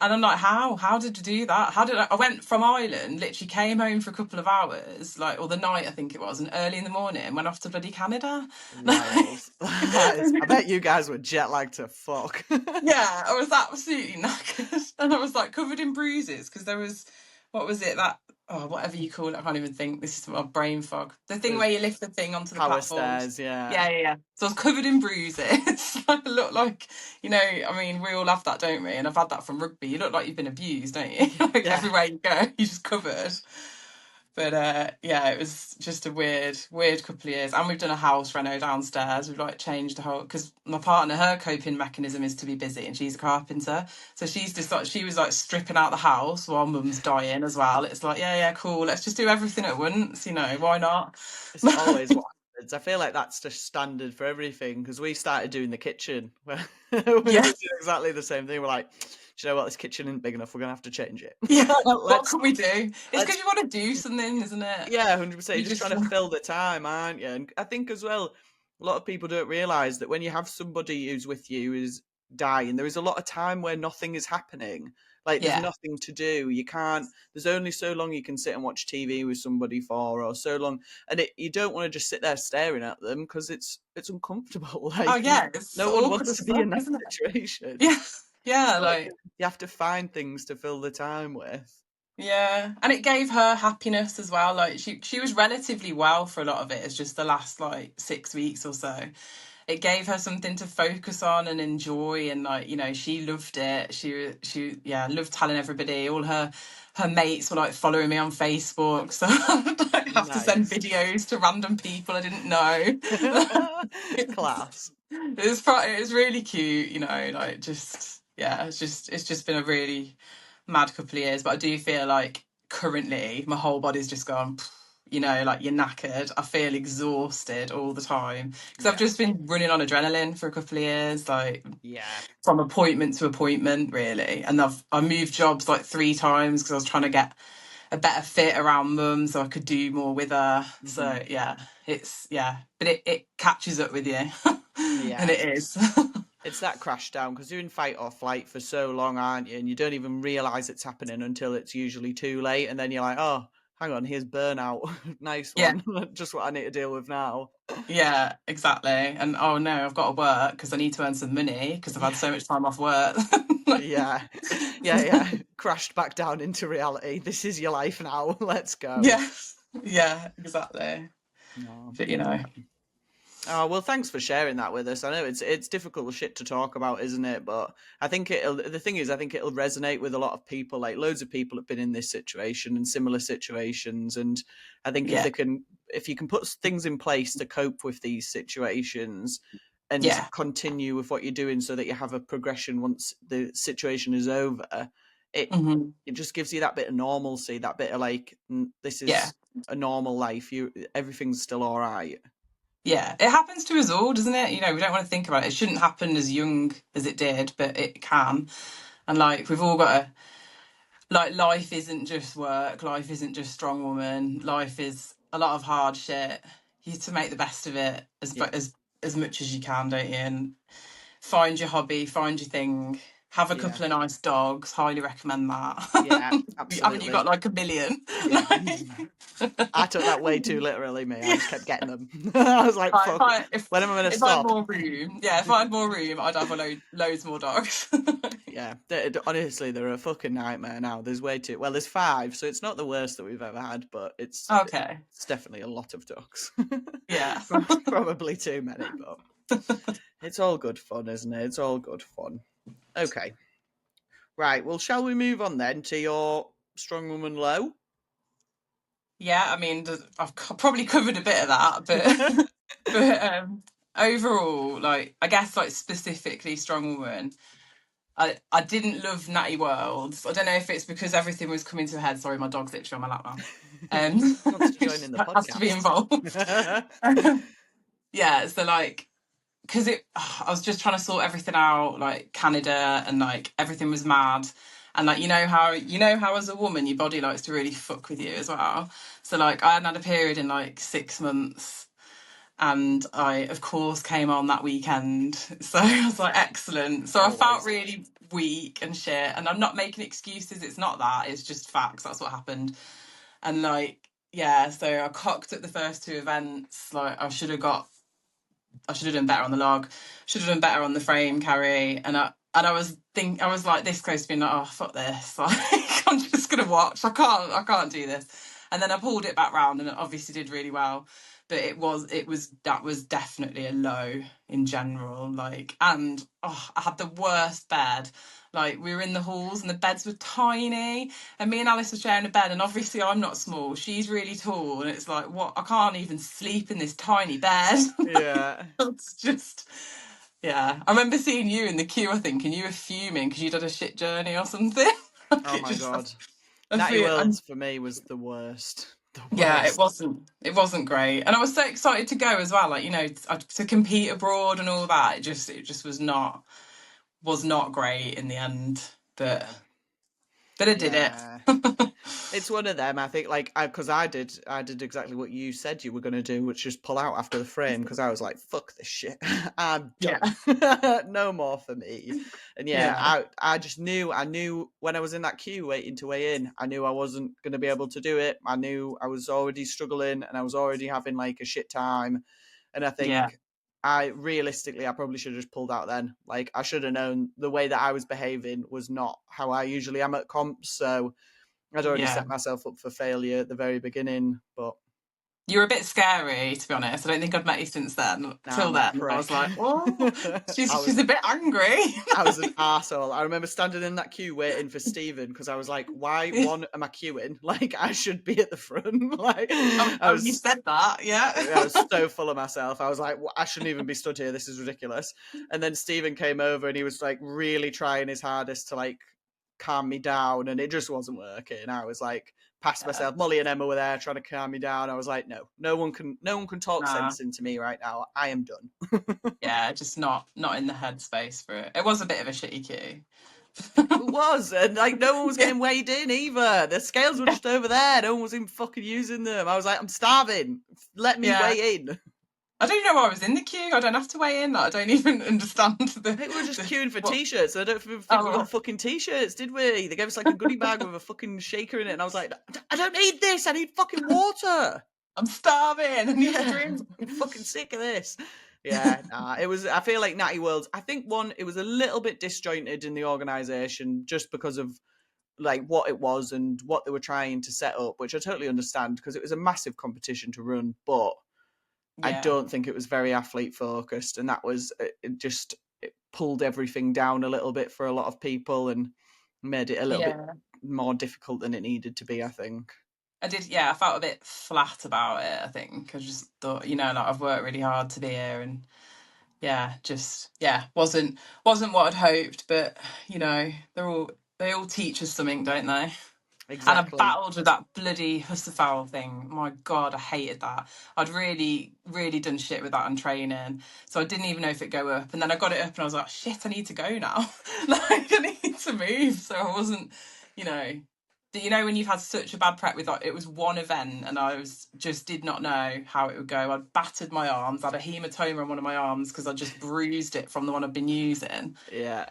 I'm like, how did you do that? How did I went from Ireland, literally came home for a couple of hours, like, or the night I think it was, and early in the morning went off to bloody Canada. wild. I bet you guys were jet lagged to fuck. Yeah, I was absolutely knackered, and I was like covered in bruises because there was, what was it that, oh, whatever you call it, I can't even think. This is my brain fog. The thing The where you lift the thing onto the power platforms. stairs, yeah. Yeah. So I was covered in bruises. I look like, I mean, we all have that, don't we? And I've had that from rugby. You look like you've been abused, don't you? Like Yeah. everywhere you go, you're just covered. But yeah, it was just a weird couple of years. And we've done a house reno downstairs. We've like changed the whole, because my partner, her coping mechanism is to be busy, and she's a carpenter. So she's just like, she was like stripping out the house while Mum's dying as well. It's like, yeah, cool. Let's just do everything at once. Why not? It's always what happens. I feel like that's just standard for everything because we started doing the kitchen. We Yeah. did exactly the same thing. We're like, do you know what? This kitchen isn't big enough. We're gonna have to change it. Yeah. What let's can we do? It's because let's you want to do something, isn't it? yeah, 100%. You You're just just, trying to fill the time, aren't you? And I think as well, a lot of people don't realize that when you have somebody who's with you who's dying, there is a lot of time where nothing is happening. Like there's Yeah. nothing to do. You can't. There's only so long you can sit and watch TV with somebody for, or so long, and you don't want to just sit there staring at them because it's uncomfortable. Oh Like yeah, it's no one awkward wants as to be fuck, in that isn't it? situation. Yeah. Yeah, So like you have to find things to fill the time with. yeah. And it gave her happiness as well. Like she was relatively well for a lot of it. It's just the last like 6 weeks or so. It gave her something to focus on and enjoy, and like, you know, she loved it. She yeah, loved telling everybody. All her mates were like following me on Facebook, so I'd like have to send Nice. videos to random people I didn't know. it was, Class. it was really cute, you know, like just yeah, it's just been a really mad couple of years. But I do feel like currently my whole body's just gone, you know, like you're knackered. I feel exhausted all the time because I've Yeah. just been running on adrenaline for a couple of years, like Yeah. from appointment to appointment, really. And I moved jobs like 3 times because I was trying to get a better fit around mum so I could do more with her. Hmm. So yeah, it's yeah, but it catches up with you, and Yeah. it is. It's that crash down because you're in fight or flight for so long, aren't you? And you don't even realize it's happening until it's usually too late. And then you're like, oh, hang on, here's burnout. Nice Yeah. one. Just what I need to deal with now. Yeah, exactly. And oh no, I've got to work because I need to earn some money because I've had Yeah. so much time off work. Yeah. Yeah. Yeah. Crashed back down into reality. This is your life now. Let's go. Yeah, yeah, exactly. No. But you know, Oh well, thanks for sharing that with us. I know it's difficult shit to talk about, isn't it? But I think it'll. The thing is, I think it'll resonate with a lot of people. Like loads of people have been in this situation and similar situations, and I think yeah, if you can put things in place to cope with these situations and yeah, continue with what you're doing, so that you have a progression once the situation is over, it hmm, it just gives you that bit of normalcy, that bit of like this yeah, is a normal life. Everything's still all right. yeah. It happens to us all, doesn't it? You know, we don't want to think about it. It shouldn't happen as young as it did, but it can. And like we've all got to like life isn't just work. Life isn't just strong woman. Life is a lot of hard shit. You have to make the best of it Yeah. as much as you can, don't you? And find your hobby, find your thing, have a Yeah. couple of nice dogs. Highly recommend that. Yeah, Haven't you got absolutely. like a million? Yeah. I took that way too literally, me. I just kept getting them. I was like, fuck, when am I going to If I had stop? more room, yeah, if I had more room, I'd have loads more dogs. Yeah, honestly, they're a fucking nightmare now. There's way too, well, there's five, so it's not the worst that we've ever had, but Okay, it's definitely a lot of ducks. yeah, Probably too many, but it's all good fun, isn't it? It's all good fun. Okay, right. Well, shall we move on then to your strong woman low? yeah. I mean, I've probably covered a bit of that, but but overall, like I guess like specifically strong woman. I didn't love Natty Worlds. I don't know if it's because everything was coming to a head. Sorry, my dog's literally on my lap now. Wants to It join in just the has to be podcast. involved. Yeah, so like because it I was just trying to sort everything out, like Canada, and like everything was mad. And like you know how as a woman your body likes to really fuck with you as well. So like I hadn't had a period in like 6 months, and I of course came on that weekend. So I was like, excellent. So I felt Always. really weak and shit. And I'm not making excuses, it's not that, it's just facts. That's what happened. And like yeah, so I cocked at the first two events. Like I should have done better on the log, should have done better on the frame carry, and I was like this close to being like, oh fuck this, like I'm just gonna watch. I can't do this. And then I pulled it back round and it obviously did really well. But that was definitely a low in general. Like and oh, I had the worst bed. Like we were in the halls and the beds were tiny, and me and Alice were sharing a bed, and obviously I'm not small, she's really tall, and it's like what, I can't even sleep in this tiny bed. Yeah. It's just yeah. I remember seeing you in the queue, I think, and you were fuming because you'd had a shit journey or something. Oh It my just god. I Natty feel and Worlds for me was the worst. The yeah, worst. it wasn't great, and I was so excited to go as well. Like you know, to compete abroad and all that. It just was not great in the end. But Yeah. but I did it. Yeah. It's one of them. I think, like, because I did exactly what you said you were going to do, which is pull out after the frame. Because I was like, "Fuck this shit, I'm Yeah, done. No more for me." And yeah, yeah, I just knew. I knew when I was in that queue waiting to weigh in. I knew I wasn't going to be able to do it. I knew I was already struggling, and I was already having like a shit time. And I yeah, think I probably should have just pulled out then. Like, I should have known the way that I was behaving was not how I usually am at comps. So I'd already yeah. set myself up for failure at the very beginning, but You're a bit scary, to be honest. I don't think I've met you since then. nah, Till I'm a then, I was prick. like, oh, I she's a bit angry. was an arsehole. I remember standing in that queue waiting for Stephen because I was like, why one am I queuing? Like, I should be at the front. Like, Oh, I oh, you was said that, yeah. I was so full of myself. I was like, I shouldn't even be stood here. This is ridiculous. And then Stephen came over and he was like really trying his hardest to like calm me down, and it just wasn't working. I was like past Yeah, myself. Molly and Emma were there trying to calm me down. I was like, no, no one can talk nah, sense into me right now. I am done. yeah, just not in the headspace for it. It was a bit of a shitty queue. It was, and like no one was Yeah, getting weighed in either. The scales were yeah, just over there. No one was even fucking using them. I was like, I'm starving. Let me yeah. weigh in. I don't even know why I was in the queue. I don't have to weigh in. Like, I don't even understand I think we were just the queuing for what. t-shirts. I don't think we Oh, got fucking t-shirts, did we? They gave us like a goodie bag with a fucking shaker in it, and I was like, I don't need this. I need fucking water. I'm starving. I need to Yeah, drink. I'm fucking sick of this. Yeah, nah, it was. I feel like Natty Worlds. I think one, it was a little bit disjointed in the organisation just because of like what it was and what they were trying to set up, which I totally understand because it was a massive competition to run, but I Yeah, don't think it was very athlete focused, and that was it pulled everything down a little bit for a lot of people and made it a little bit yeah. more difficult than it needed to be, I think. I did. Yeah, I felt a bit flat about it. I think I just thought, like I've worked really hard to be here, and yeah, just yeah, wasn't what I'd hoped. But they all teach us something, don't they? And I Exactly. battled with that bloody Husserl thing. My God, I hated that. I'd really, really done shit with that on training. So I didn't even know if it'd go up. And then I got it up and I was like, shit, I need to go now. Like, I need to move. So I wasn't, you know, when you've had such a bad prep with like, it was one event and I just did not know how it would go. I'd battered my arms, I had a hematoma on one of my arms because I just bruised it from the one I've been using. Yeah.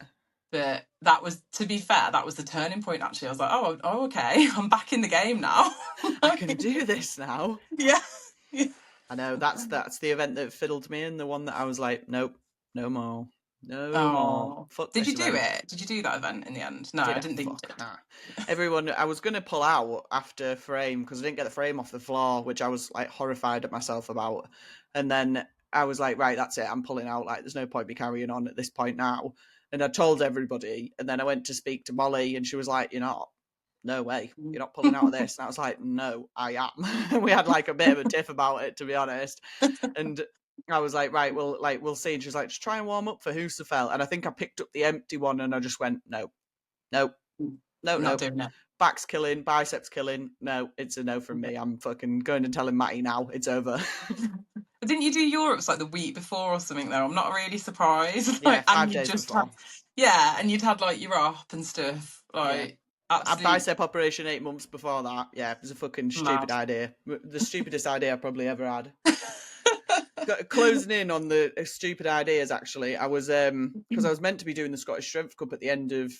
But that was, to be fair, that was the turning point. Actually, I was like, oh, okay, I'm back in the game now. I can do this now. Yeah, yeah. I know that's the event that fiddled me in, the one that I was like, nope, no more. No more. Oh, Fuck did this you do event. it? Did you do that event in the end? No, Did I a didn't think fuck you nah. Everyone, I was gonna pull out after frame because I didn't get the frame off the floor, which I was like horrified at myself about. And then I was like, right, that's it. I'm pulling out. Like, there's no point me carrying on at this point now. And I told everybody. And then I went to speak to Molly, and she was like, "You're not. No way. You're not pulling out of this." And I was like, "No, I am." We had like a bit of a tiff about it, to be honest. And I was like, right, well, like we'll see. And she was like, just try and warm up for Husafel. And I think I picked up the empty one, and I just went, no, no, did. no, Not no. doing it. Back's killing, biceps killing. No, it's a no from Yeah. me. I'm fucking going and telling Matty now. It's over. But didn't you do Europe's like the week before or something though? I'm not really surprised. Yeah, Like, and 5 days you just had, before. yeah, and you'd had like your op and stuff. Yeah. Like, A absolute bicep operation 8 months before that. Yeah, it was a fucking stupid mad. idea. The stupidest idea I probably ever had. Closing in on the stupid ideas, actually, I was because I was meant to be doing the Scottish Strength Cup at the end of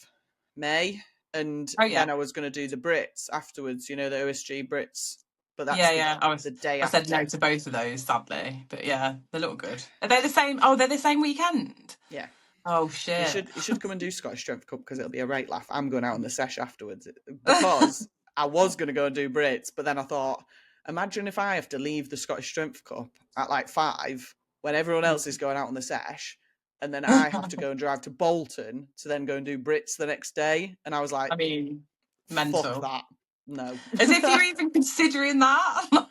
May, and Oh yeah, then I was going to do the Brits afterwards. You know, the OSG Brits, but that's yeah, yeah. the day I said no after. to both of those, sadly. But yeah, they look good. Are they the same? Oh, they're the same weekend. Yeah, Oh you shit. should come and do Scottish Strength Cup because it'll be a right laugh. I'm going out on the sesh afterwards because I was going to go and do Brits, but then I thought, imagine if I have to leave the Scottish Strength Cup at like 5 when everyone else is going out on the sesh, and then I have to go and drive to Bolton to then go and do Brits the next day. And I was like, I mean, fuck mental. that. No. As if you're even considering that.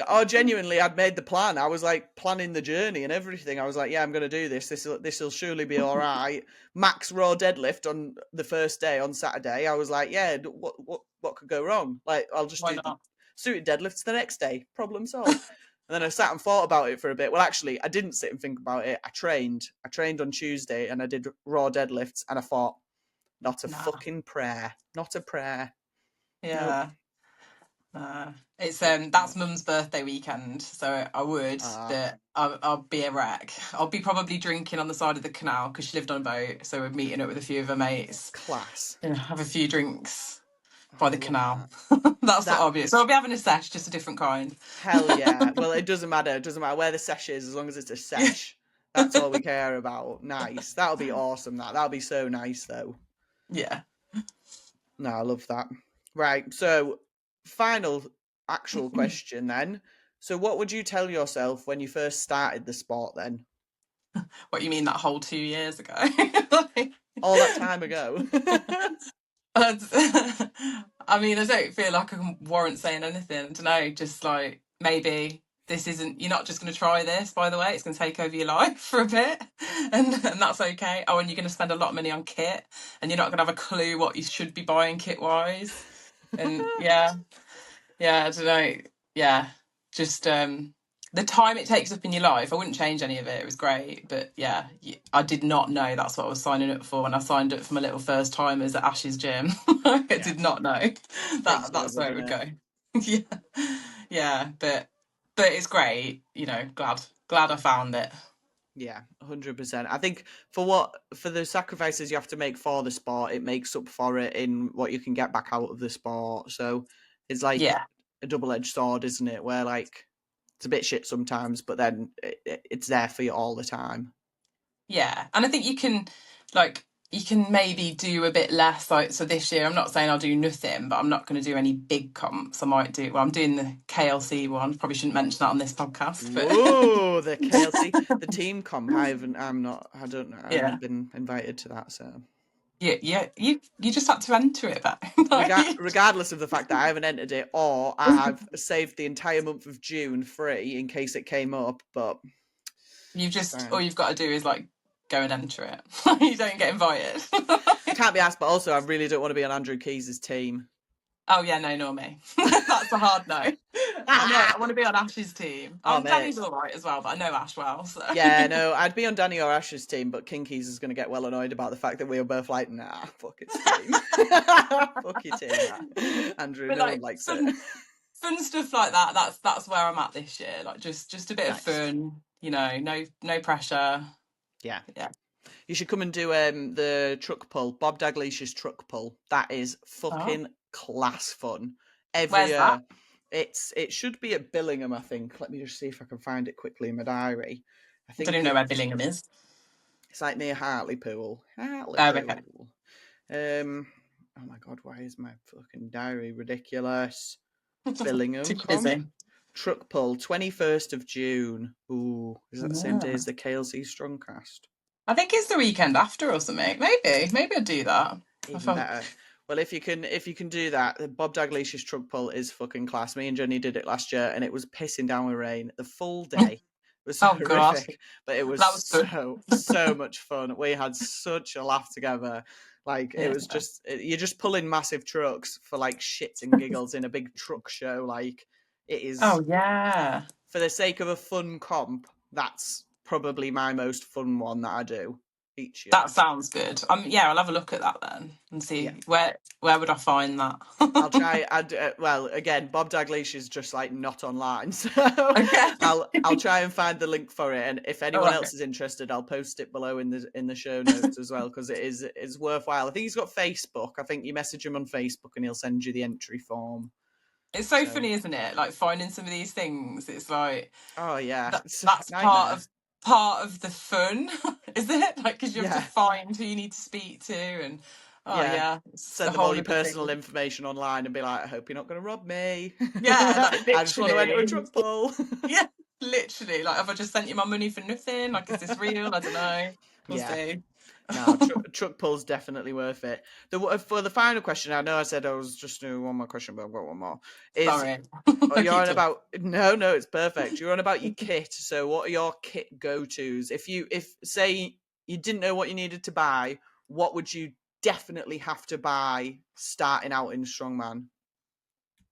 Oh, genuinely, I'd made the plan. I was like planning the journey and everything. I was like, yeah, I'm going to do this. This'll surely be all right. Max raw deadlift on the first day on Saturday. I was like, yeah, what could go wrong? Like, I'll just Why do the not? suited deadlifts the next day. Problem solved. And then I sat and thought about it for a bit. Well, actually, I didn't sit and think about it. I trained. I trained on Tuesday and I did raw deadlifts, and I thought, Not a Nah. fucking prayer. Not a prayer. Nope. Yeah. It's But that's Mum's birthday weekend, so I would, ah, but I'll be a wreck. I'll be probably drinking on the side of the canal because she lived on a boat, so we're meeting up with a few of her mates. class. Have a few drinks Oh, by I the love canal. that. That's what That I'll be. So I'll be having a sesh, just a different kind. hell yeah. Well, it doesn't matter. It doesn't matter where the sesh is, as long as it's a Yeah. sesh. That's all we care about. Nice. That'll be awesome. That'll be so nice, though. Yeah. No, I love that. Right. So, final actual question then. So, what would you tell yourself when you first started the sport then? What you mean that whole 2 years ago? Like, All that time ago. I mean, I don't feel like I can warrant saying anything. I don't know, just like maybe this isn't, you're not just going to try this, by the way, it's going to take over your life for a bit, and that's okay. Oh, and you're going to spend a lot of money on kit, and you're not going to have a clue what you should be buying kit wise. And yeah, yeah, I don't know. Yeah, just the time it takes up in your life, I wouldn't change any of it. It was great, but yeah, I did not know that's what I was signing up for when I signed up for my little first timers at Ash's gym. I Yeah. did not know Takes that that's over, where it doesn't would it? go. Yeah, yeah, but it's great. You know, glad I found it. Yeah, 100%. I think for the sacrifices you have to make for the sport, it makes up for it in what you can get back out of the sport. So it's like Yeah, a double-edged sword, isn't it? Where like it's a bit shit sometimes, but then it's there for you all the time. yeah, and I think you can maybe do a bit less. Like, so this year I'm not saying I'll do nothing, but I'm not going to do any big comps. I might do, well, I'm doing the KLC one, probably shouldn't mention that on this podcast, but Whoa, the KLC, the team comp. I'm not. I don't know. I yeah, haven't been invited to that. So yeah, you just had to enter it back. Like, regardless of the fact that I haven't entered it, or I've saved the entire month of June free in case it came up, but you've it's just, all fine. you've got to do is like go and enter it. You don't get invited. Can't be asked, but also I really don't want to be on Andrew Keys' team. Oh yeah, no, nor me. That's a hard no. I want to be on Ash's team. Oh mate, Danny's all right as well, but I know Ash well, so yeah, no, I'd be on Danny or Ash's team, but King Keys is going to get well annoyed about the fact that we were both like, nah, fuck its team, fuck your team, Andrew. but No one like likes it. fun stuff like that. That's where I'm at this year. Like just a bit of Nice, fun, no pressure. yeah. Yeah. You should come and do the truck pull, Bob Daglish's truck pull. That is Oh, fucking class fun. Every where's that? year, it should be at Billingham, I think. Let me just see if I can find it quickly in my diary. I I don't think even know where Billingham is. it's like near Hartlepool. Oh, okay. Hartlepool. Oh my god, why is my fucking diary ridiculous? Billingham, Too comp busy. truck pull, 21st of June. Ooh, is that the same day Yeah. as the KLC Strongcast? I think it's the weekend after or something. Maybe I'd do that. If Even I, better. Well, if you can do that, the Bob Daglish's truck pull is fucking class. Me and Jenny did it last year, and it was pissing down with rain the full day. It was oh god, horrific, but it was that was good. so much fun. We had such a laugh together. Like it Yeah. was you're just pulling massive trucks for like shits and giggles in a big truck show. Like it is Oh yeah. for the sake of a fun comp. That's probably my most fun one that I do each That year. sounds good. Yeah, I'll have a look at that then and Yeah. see where would I find that. I'll try. Well, again, Bob Daglish is just like not online, so Okay. I'll try and find the link for it. And if All anyone right. else is interested, I'll post it below in the show notes as well because it's worthwhile. I think he's got Facebook. I think you message him on Facebook and he'll send you the entry form. It's so So, funny, isn't it? Like finding some of these things. It's like oh yeah, it's a that's nightmare. part of the fun, is it? Like because you have to Yeah, find who you need to speak to, and oh yeah. yeah, it's a Send them all whole your other personal thing. information online and be like, I hope you're not going to rob me. Yeah, like I just want to enter a literally. truck pull. Yeah, literally. Like, have I just sent you my money for nothing? Like, is this real? I don't know. We'll Yeah. see. No, truck pull's definitely worth it. For the final question, I know I said I was just doing one more question, but I've got one more. Is Sorry, oh, I you're keep on talking. about no, it's perfect. You're on about your kit. So, what are your kit go tos? If say you didn't know what you needed to buy, what would you definitely have to buy starting out in strongman?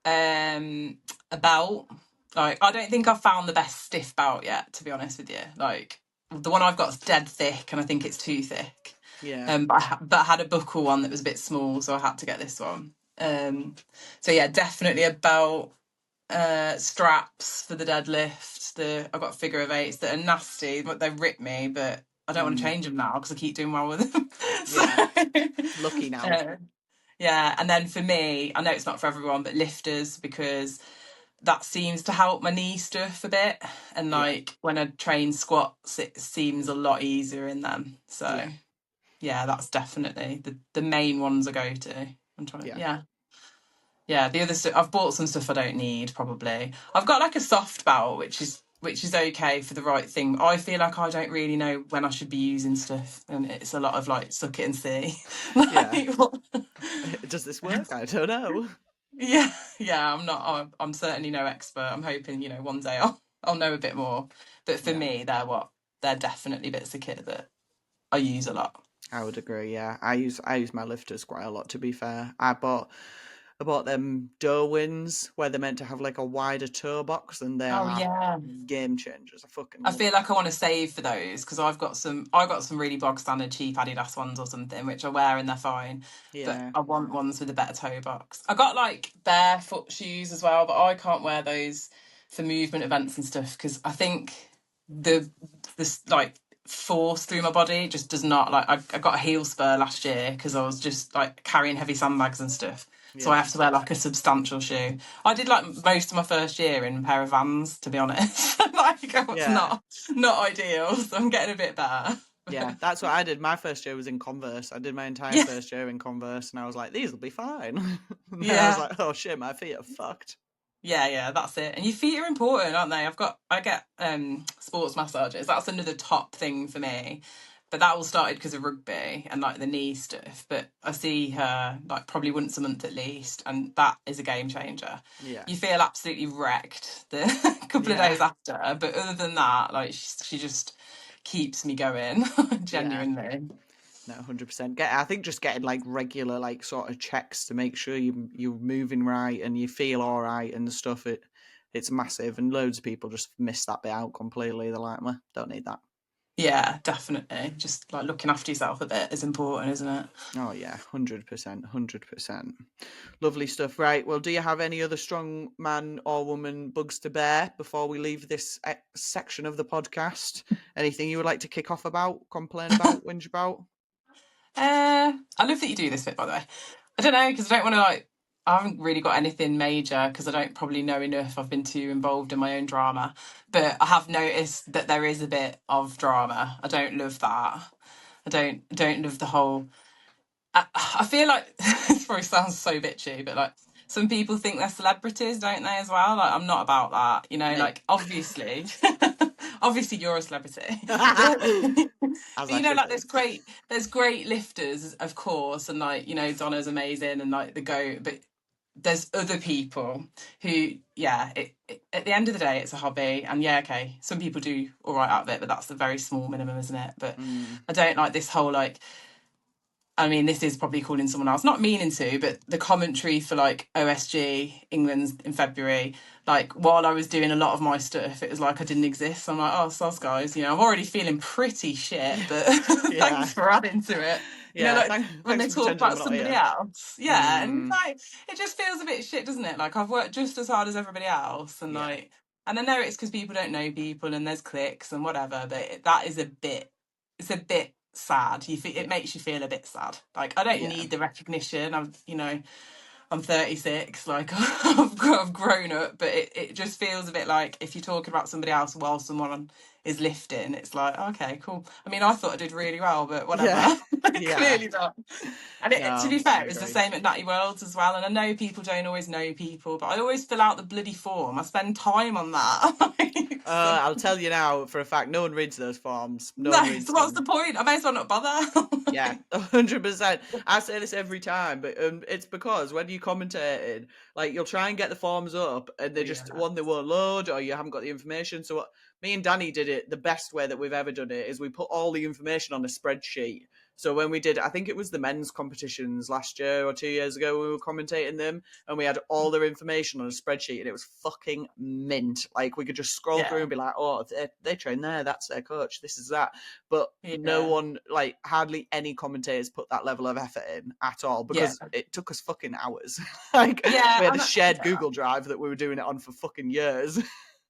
Um, a belt. Like, I don't think I've found the best stiff belt yet. To be honest with you, like the one I've got is dead thick, and I think it's too thick. Yeah. But I had a buckle one that was a bit small, so I had to get this one. So yeah, definitely about straps for the deadlift. I've got figure of eights that are nasty, but they rip me, but I don't want to Mm. change them now because I keep doing well with them. So Yeah. Lucky now. yeah, and then for me, I know it's not for everyone, but lifters, because that seems to help my knee stuff a bit, and Yeah. like when I train squats, it seems a lot easier in them. So Yeah. yeah, that's definitely the main ones I go to. I'm trying, Yeah. yeah. Yeah, the other stuff I've bought some stuff I don't need probably. I've got like a soft belt, which is okay for the right thing. I feel like I don't really know when I should be using stuff, and it's a lot of like suck it and see. Yeah. Like, what? Does this work? I don't know. Yeah, yeah. I'm not. I'm certainly no expert. I'm hoping one day I'll know a bit more. But for Yeah. me, they're definitely bits of kit that I use a lot. I would agree. Yeah, I use my lifters quite a lot. To be fair, I bought them Derwins where they're meant to have like a wider toe box, and they Oh are yeah. game changers. I fucking I love feel them. like I want to save for those because I got some really bog standard cheap Adidas ones or something which I wear and they're fine, but Yeah, I want ones with a better toe box. I got like barefoot shoes as well, but I can't wear those for movement events and stuff because I think the this like force through my body just does not like. I got a heel spur last year because I was just like carrying heavy sandbags and stuff. So I yeah, have to wear like a substantial shoe. I did like most of my first year in a pair of Vans, to be honest. Like it was yeah, not ideal. So I'm getting a bit better. yeah. That's what I did. My first year was in Converse. I did my entire Yeah, first year in Converse, and I was like, these will be fine. And then I was yeah, like, oh shit, my feet are fucked. yeah. That's it. And your feet are important, aren't they? I get sports massages. That's another top thing for me. But that all started because of rugby and like the knee stuff. But I see her like probably once a month at least, and that is a game changer. Yeah, You feel absolutely wrecked the couple of yeah, days after, but other than that, like she just keeps me going, yeah. genuinely. No, 100%. I think just getting like regular like sort of checks to make sure you're moving right and you feel all right and stuff. It's massive, and loads of people just miss that bit out completely. They're like, "Meh, don't need that." Yeah, definitely. Just like looking after yourself a bit is important, isn't it? Oh yeah, 100%, 100%. Lovely stuff. Right. Well, do you have any other strong man or woman bugs to bear before we leave this section of the podcast? Anything you would like to kick off about, complain about, whinge about? I love that you do this bit, by the way. I don't know because I don't want to like. I haven't really got anything major because I don't probably know enough. I've been too involved in my own drama, but I have noticed that there is a bit of drama. I don't love that. I don't love the whole. I feel like this probably sounds so bitchy, but like some people think they're celebrities, don't they? As well, like I'm not about that. Mate. Like obviously, obviously you're a celebrity, but As but I should like be. there's great lifters, of course, and like Donna's amazing, and like the goat, but there's other people who, yeah, at the end of the day, it's a hobby, and yeah, okay, some people do all right out of it, but that's the very small minimum, isn't it? But Mm, I don't like this whole like. I mean, this is probably calling someone else, not meaning to, but the commentary for like OSG England in February, like while I was doing a lot of my stuff, it was like I didn't exist. I'm like, oh, sus guys, I'm already feeling pretty shit, but yeah. thanks for adding to it. Yeah. Like when Thanks they for talk pretending I'm about not somebody here. else, yeah, and Mm, like it just feels a bit shit, doesn't it? Like I've worked just as hard as everybody else, and yeah. like, and I know it's because people don't know people and there's cliques and whatever, but that is it's a bit sad. It Yeah. makes you feel a bit sad. Like I don't Yeah. need the recognition. I'm 36. Like I've grown up, but it just feels a bit like if you're talking about somebody else while someone is lifting, it's like okay, cool. I mean, I thought I did really well, but whatever. Yeah. Yeah. Clearly not. And to No, be I fair, it's the agree. same at Natty Worlds as well. And I know people don't always know people, but I always fill out the bloody form. I spend time on that. Like, so, I'll tell you now for a fact, no one reads those forms. No one no, reads so what's the them. point? I may as well not bother. Yeah, 100%. I say this every time, but it's because when you commentated, like you'll try and get the forms up, and they just Yeah. one they won't load, or you haven't got the information. So me and Danny did it the best way that we've ever done it is we put all the information on a spreadsheet. So when we did, I think it was the men's competitions last year or 2 years ago, we were commentating them, and we had all their information on a spreadsheet, and it was fucking mint. Like, we could just scroll through Yeah. and be like, oh, they train there, that's their coach, this is that. But no Yeah. one, like, hardly any commentators put that level of effort in at all, Yeah. because it took us fucking hours. Like, Yeah. we had a And shared Google Drive that we were doing it on for fucking years.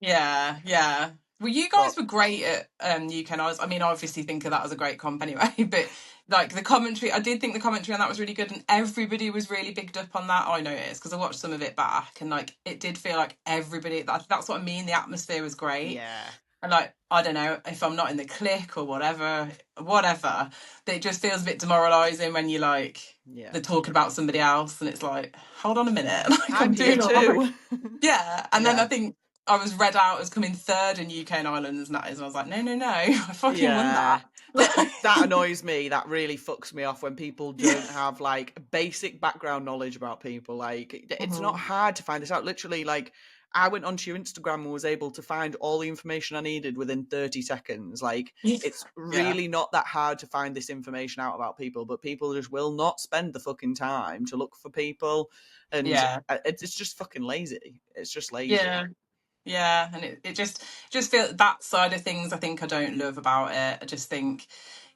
yeah. Yeah. Well, you But guys were great at UK and I mean, I obviously think of that as a great comp anyway, but like the commentary, I did think the commentary on that was really good, and everybody was really bigged up on that. I noticed because I watched some of it back, and like it did feel like everybody. That's what I mean. The atmosphere was great, yeah, and like I don't know if I'm not in the clique or whatever, but it just feels a bit demoralising when you like yeah. they're talking about somebody else, and it's like, hold on a minute, like I'm I'm here doing all right. too. Yeah, and then I Yeah. think I was read out as coming third in UK and Ireland's and that is, and I was like, no, I fucking won Yeah. that. That annoys me. That really fucks me off when people Yeah. don't have like basic background knowledge about people. Like, it's not Mhm. hard to find this out. Literally, like, I went onto your Instagram and was able to find all the information I needed within 30 seconds. Like, it's Yeah. really not that hard to find this information out about people, but people just will not spend the fucking time to look for people. And Yeah. it's just fucking lazy. It's just lazy. Yeah. Yeah. And it just feel that side of things I think I don't love about it. I just think,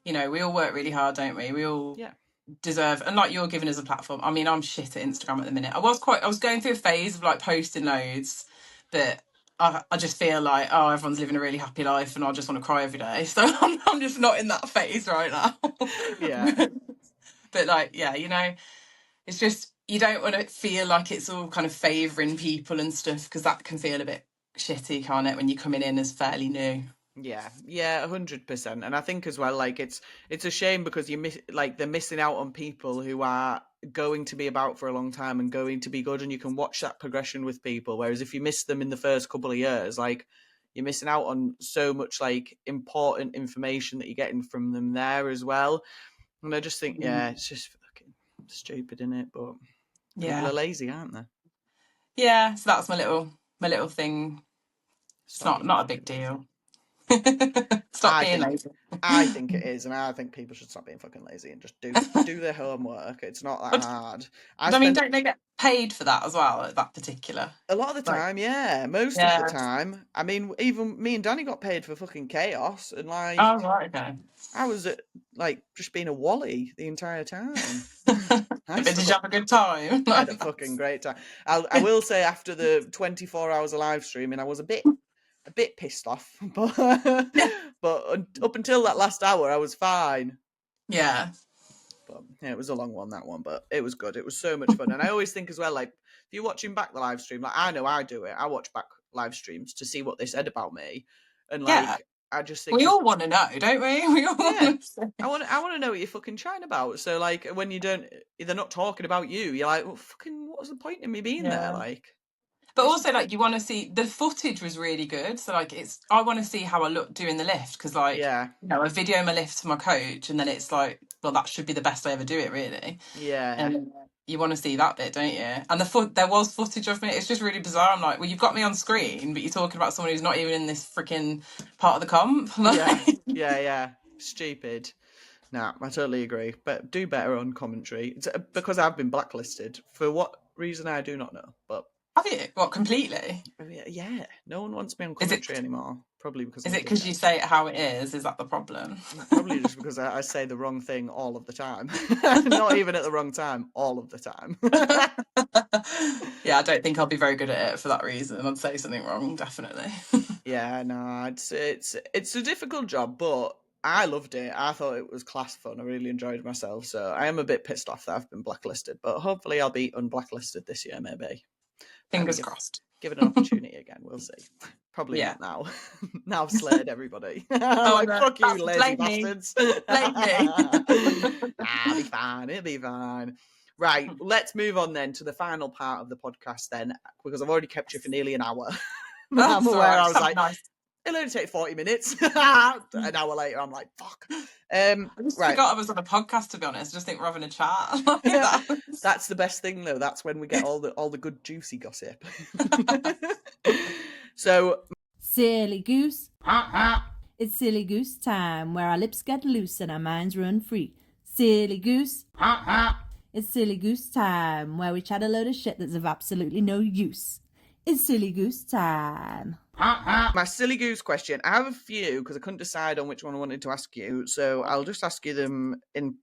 we all work really hard, don't we? We all Yeah. deserve, and like you're giving us a platform. I mean, I'm shit at Instagram at the minute. I was going through a phase of like posting loads, but I just feel like, oh, everyone's living a really happy life and I just want to cry every day. So I'm just not in that phase right now. Yeah. But like, yeah, it's just you don't want to feel like it's all kind of favouring people and stuff, because that can feel a bit shitty, can't it, when you're coming in as fairly new. Yeah, 100%. And I think as well, like, it's a shame because they're missing out on people who are going to be about for a long time and going to be good, and you can watch that progression with people. Whereas if you miss them in the first couple of years, like, you're missing out on so much like important information that you're getting from them there as well. And I just think, yeah, it's just fucking stupid, isn't it? But people Yeah. are lazy, aren't they? Yeah, so that's my little thing. It's Stop not being not a big fucking lazy. deal. Stop I being think lazy. I think it is, and I think people should stop being fucking lazy and just do their homework. It's not that But hard. I I mean, spend don't they get paid for that as well at that particular? a lot of the Like, time, yeah, most of the yeah. time. I mean, even me and Danny got paid for fucking chaos, and Oh, like right, okay. I was like just being a wally the entire time. But Nice did you though. have a good time? I had Like, a fucking great time. I will say after the 24 hours of live streaming, I was a bit pissed off, but yeah. up until that last hour, I was fine. Yeah. But yeah, it was a long one, that one, but it was good. It was so much fun. And I always think as well, like, if you're watching back the live stream, like, I know I do it, I watch back live streams to see what they said about me. And Yeah. like, I just think, We because, all want to know, don't we? We all yeah, want to I want to know what you're fucking chatting about. So like, when they're not talking about you, you're like, well, fucking, what was the point in me being there? Yeah. Like, But this is, also, like, you want to see the footage was really good. So, like, I want to see how I look doing the lift, because, like, yeah, I video my lift to my coach, and then it's like, well, that should be the best I ever do it, really. yeah, And you want to see that bit, don't you? And there was footage of me. It's just really bizarre. I'm like, well, you've got me on screen, but you're talking about someone who's not even in this freaking part of the comp. yeah, Like, yeah. Stupid. Nah, I totally agree. But do better on commentary. It's because I've been blacklisted for what reason I do not know. But have you? What, completely? yeah, no one wants me on Is it? commentary anymore. Probably because Is I'm a it because you dickhead. say it how it is? Is that the problem? Probably just because I say the wrong thing all of the time. Not even at the wrong time, all of the time. Yeah, I don't think I'll be very good at it for that reason. I'd say something wrong, definitely. Yeah, no, it's a difficult job, but I loved it. I thought it was class fun. I really enjoyed myself. So I am a bit pissed off that I've been blacklisted, but hopefully I'll be unblacklisted this year, maybe. Maybe Fingers give crossed. give it an opportunity again. We'll see. Probably Yeah. not now. Now I've slated everybody. Oh Like, no, fuck you, lazy blame me. bastards. Blame me. Nah, it'll be fine. It'll be fine. Right, let's move on then to the final part of the podcast then, because I've already kept you for nearly an hour. I'm That's all aware right. I Just was have a like, nice. it'll only take 40 minutes. An hour later, I'm like, fuck. I just Right. forgot I was on a podcast, to be honest. I just think we're having a chat like that. That's the best thing though. That's when we get all the good juicy gossip. So, Silly goose. It's silly goose time, where our lips get loose and our minds run free. Silly goose. It's silly goose time, where we chat a load of shit that's of absolutely no use. It's silly goose time. My silly goose question. I have a few because I couldn't decide on which one I wanted to ask you, so I'll just ask you them in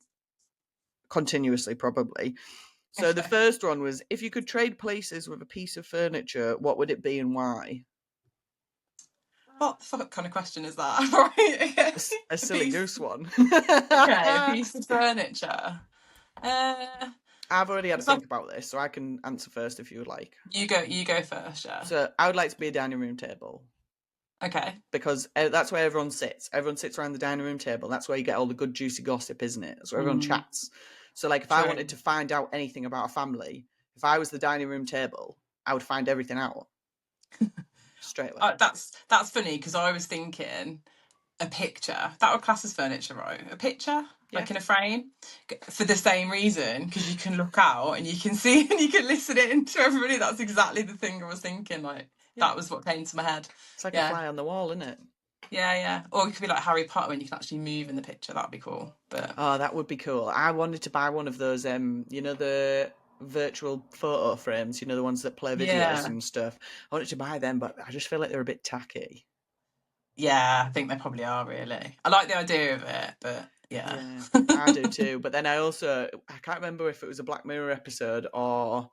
continuously, probably. So the first one was, if you could trade places with a piece of furniture, what would it be and why? What the fuck kind of question is that? Right, okay. A silly goose one. Okay, a piece of furniture. I've already had to So think about this, so I can answer first if you would like. you go first, yeah. So I would like to be a dining room table Okay. because that's where everyone sits. Everyone sits around the dining room table. That's where you get all the good juicy gossip, isn't it? That's where everyone chats. So like if I wanted to find out anything about a family, if I was the dining room table, I would find everything out straight away. That's funny because I was thinking a picture. That would class as furniture, right? A picture, like in a frame, for the same reason, because you can look out and you can see and you can listen in to everybody. That's exactly the thing I was thinking. Like that was what came to my head. It's like a fly on the wall, isn't it? Yeah. Or it could be like Harry Potter when you can actually move in the picture. That'd be cool. But oh, that would be cool. I wanted to buy one of those. You know, the virtual photo frames. You know, the ones that play videos and stuff. I wanted to buy them, but I just feel like they're a bit tacky. Yeah, I think they probably are, really. I like the idea of it, but yeah. I do too. But then I can't remember if it was a Black Mirror episode or,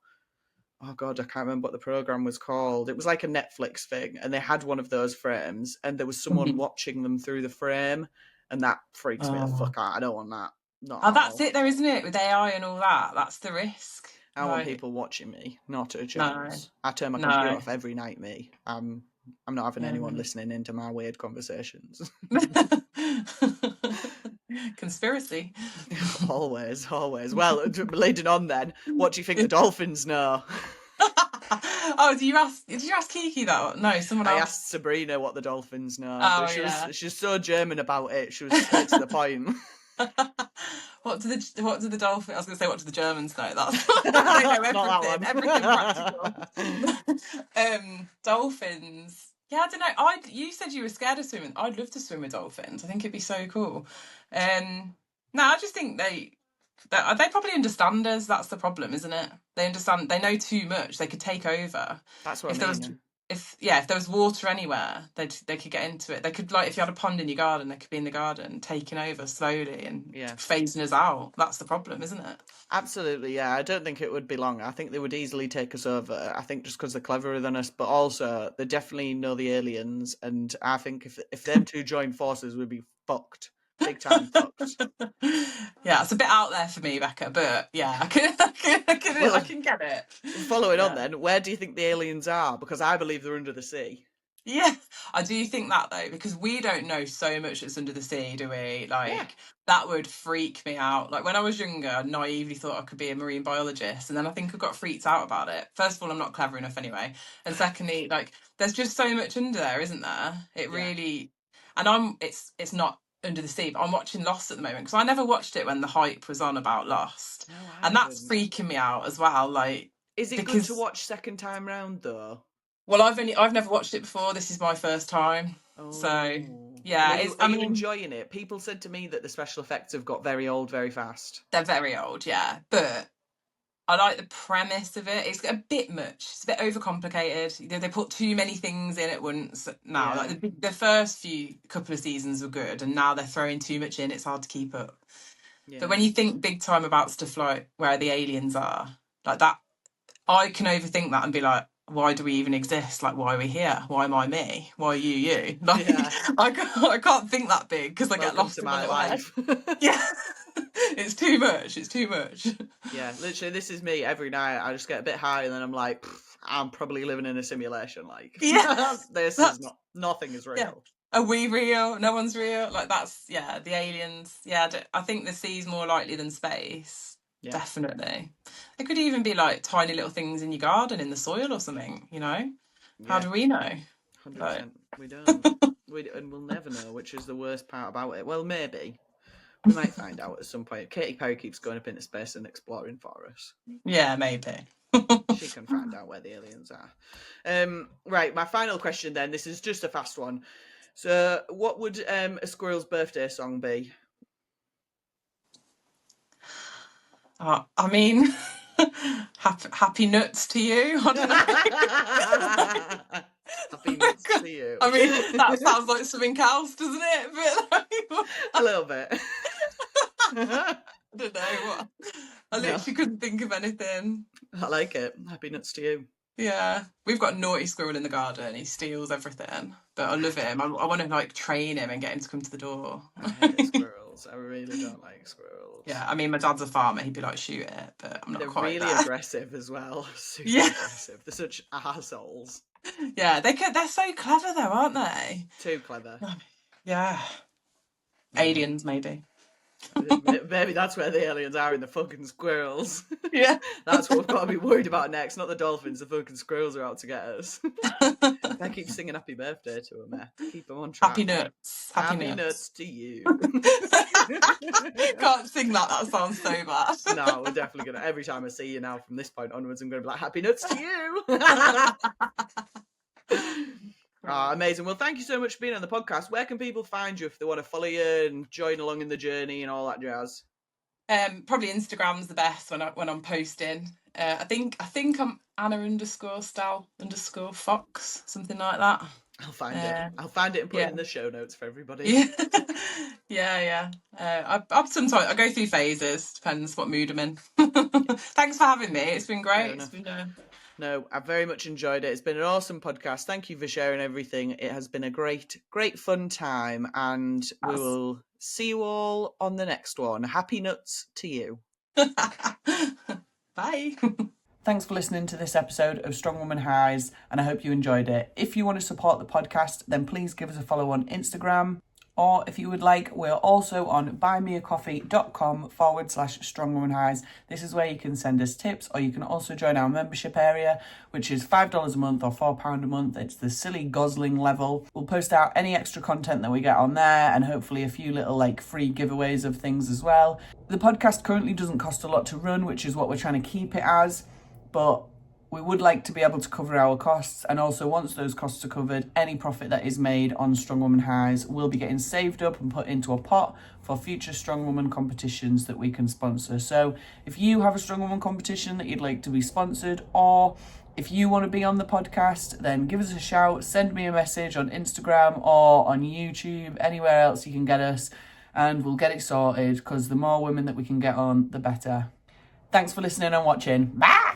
oh God, I can't remember what the program was called. It was like a Netflix thing, and they had one of those frames, and there was someone watching them through the frame, and that freaks me the fuck out. I don't want that. Not at that's all. it, though, isn't it? With AI and all that, that's the risk. I want people watching me, not a chance. I turn my computer off every night, me. I'm not having anyone listening into my weird conversations. Conspiracy. always. Well, leading on then, what do you think the dolphins know? Oh, did you ask Kiki that? No, someone else. I asked Sabrina what the dolphins know. Oh, but she's so German about it. She was straight to the point. What do the dolphins? I was going to say, what do the Germans know? That's they know everything practical. Dolphins. Yeah, I don't know. You said you were scared of swimming. I'd love to swim with dolphins. I think it'd be so cool. No, I just think they probably understand us. That's the problem, isn't it? They understand. They know too much. They could take over. That's what I mean. If there was water anywhere, they could get into it. They could, like, if you had a pond in your garden, they could be in the garden taking over slowly and phasing us out. That's the problem, isn't it? Absolutely, yeah. I don't think it would be long. I think they would easily take us over. I think just because they're cleverer than us, but also they definitely know the aliens. And I think if them two join forces, we'd be fucked. Big time fucked. Yeah, it's a bit out there for me, Becca, but yeah, I can get it. Following on then, where do you think the aliens are? Because I believe they're under the sea. Yeah, I do think that, though, because we don't know so much that's under the sea, do we? Like, that would freak me out. Like, when I was younger, I naively thought I could be a marine biologist, and then I think I got freaked out about it. First of all, I'm not clever enough anyway, and secondly, like, there's just so much under there, isn't there? It really, and it's not under the sea, but I'm watching Lost at the moment because I never watched it when the hype was on about Lost, and that's freaking me out as well. Like, is it good to watch second time round though? Well, I've never watched it before. This is my first time. So yeah, are you enjoying it? People said to me that the special effects have got very old very fast. They're very old, yeah, but I like the premise of it. It's a bit much. It's a bit overcomplicated. They put too many things in at once now. Like the first couple of seasons were good, and now they're throwing too much in. It's hard to keep up. Yeah. But when you think big time about stuff like where the aliens are, like that, I can overthink that and be like, why do we even exist? Like, why are we here? Why am I me? Why are you? Like, I can't think that big because I get lost in my life. Yeah. It's too much. Yeah, literally, this is me every night. I just get a bit high and then I'm like, I'm probably living in a simulation. Like, nothing is real. Yeah. Are we real? No one's real. Like, that's, the aliens. Yeah, I think the sea's more likely than space. Yeah. Definitely. It could even be like tiny little things in your garden, in the soil or something, you know? Yeah. How do we know? 100%. Like... We don't. And we'll never know, which is the worst part about it. Well, maybe. We might find out at some point. Katy Perry keeps going up into space and exploring for us. Yeah, maybe. She can find out where the aliens are. Right, my final question then. This is just a fast one. So, what would a squirrel's birthday song be? I mean, happy nuts to you. I don't know. Happy nuts to you. I mean, that sounds like something else, doesn't it? But like, A little bit. I don't know what. I literally couldn't think of anything. I like it. Happy nuts to you. Yeah, we've got a naughty squirrel in the garden. He steals everything, but I love him. I want to like train him and get him to come to the door. I hate squirrels. I really don't like squirrels. Yeah, I mean, my dad's a farmer. He'd be like, shoot it, but I'm not They're quite really there. aggressive as well. Super Yeah. aggressive. They're such assholes. Yeah, they're so clever though, aren't they? Too clever. Yeah. Aliens, maybe. Maybe that's where the aliens are, in the fucking squirrels. Yeah. That's what we've got to be worried about next. Not the dolphins. The fucking squirrels are out to get us. I keep singing happy birthday to them. Keep them on track. Happy nuts. Happy nuts to you. Can't sing that. That sounds so bad. No, we're definitely going to. Every time I see you now from this point onwards, I'm going to be like, happy nuts to you. Oh, amazing. Well, thank you so much for being on the podcast. Where can people find you if they want to follow you and join along in the journey and all that jazz? Probably Instagram's the best when I'm posting. I think I'm Anna_Stel_Fox, something like that. I'll find it. I'll find it and put it in the show notes for everybody. Yeah. I've sometimes I go through phases. Depends what mood I'm in. Thanks for having me. It's been great. No, I've very much enjoyed it. It's been an awesome podcast. Thank you for sharing everything. It has been a great fun time, and we will see you all on the next one. Happy nuts to you. Bye. Thanks for listening to this episode of Strong Woman Highs, and I hope you enjoyed it. If you want to support the podcast, then please give us a follow on Instagram. Or if you would like, we're also on buymeacoffee.com/strongwomanhighs. This is where you can send us tips, or you can also join our membership area, which is $5 a month or £4 a month. It's the silly gosling level. We'll post out any extra content that we get on there, and hopefully a few little free giveaways of things as well. The podcast currently doesn't cost a lot to run, which is what we're trying to keep it as, but we would like to be able to cover our costs, and also once those costs are covered, any profit that is made on Strong Woman Highs will be getting saved up and put into a pot for future Strong Woman competitions that we can sponsor. So if you have a Strong Woman competition that you'd like to be sponsored, or if you want to be on the podcast, then give us a shout, send me a message on Instagram or on YouTube, anywhere else you can get us, and we'll get it sorted, because the more women that we can get on, the better. Thanks for listening and watching. Bye!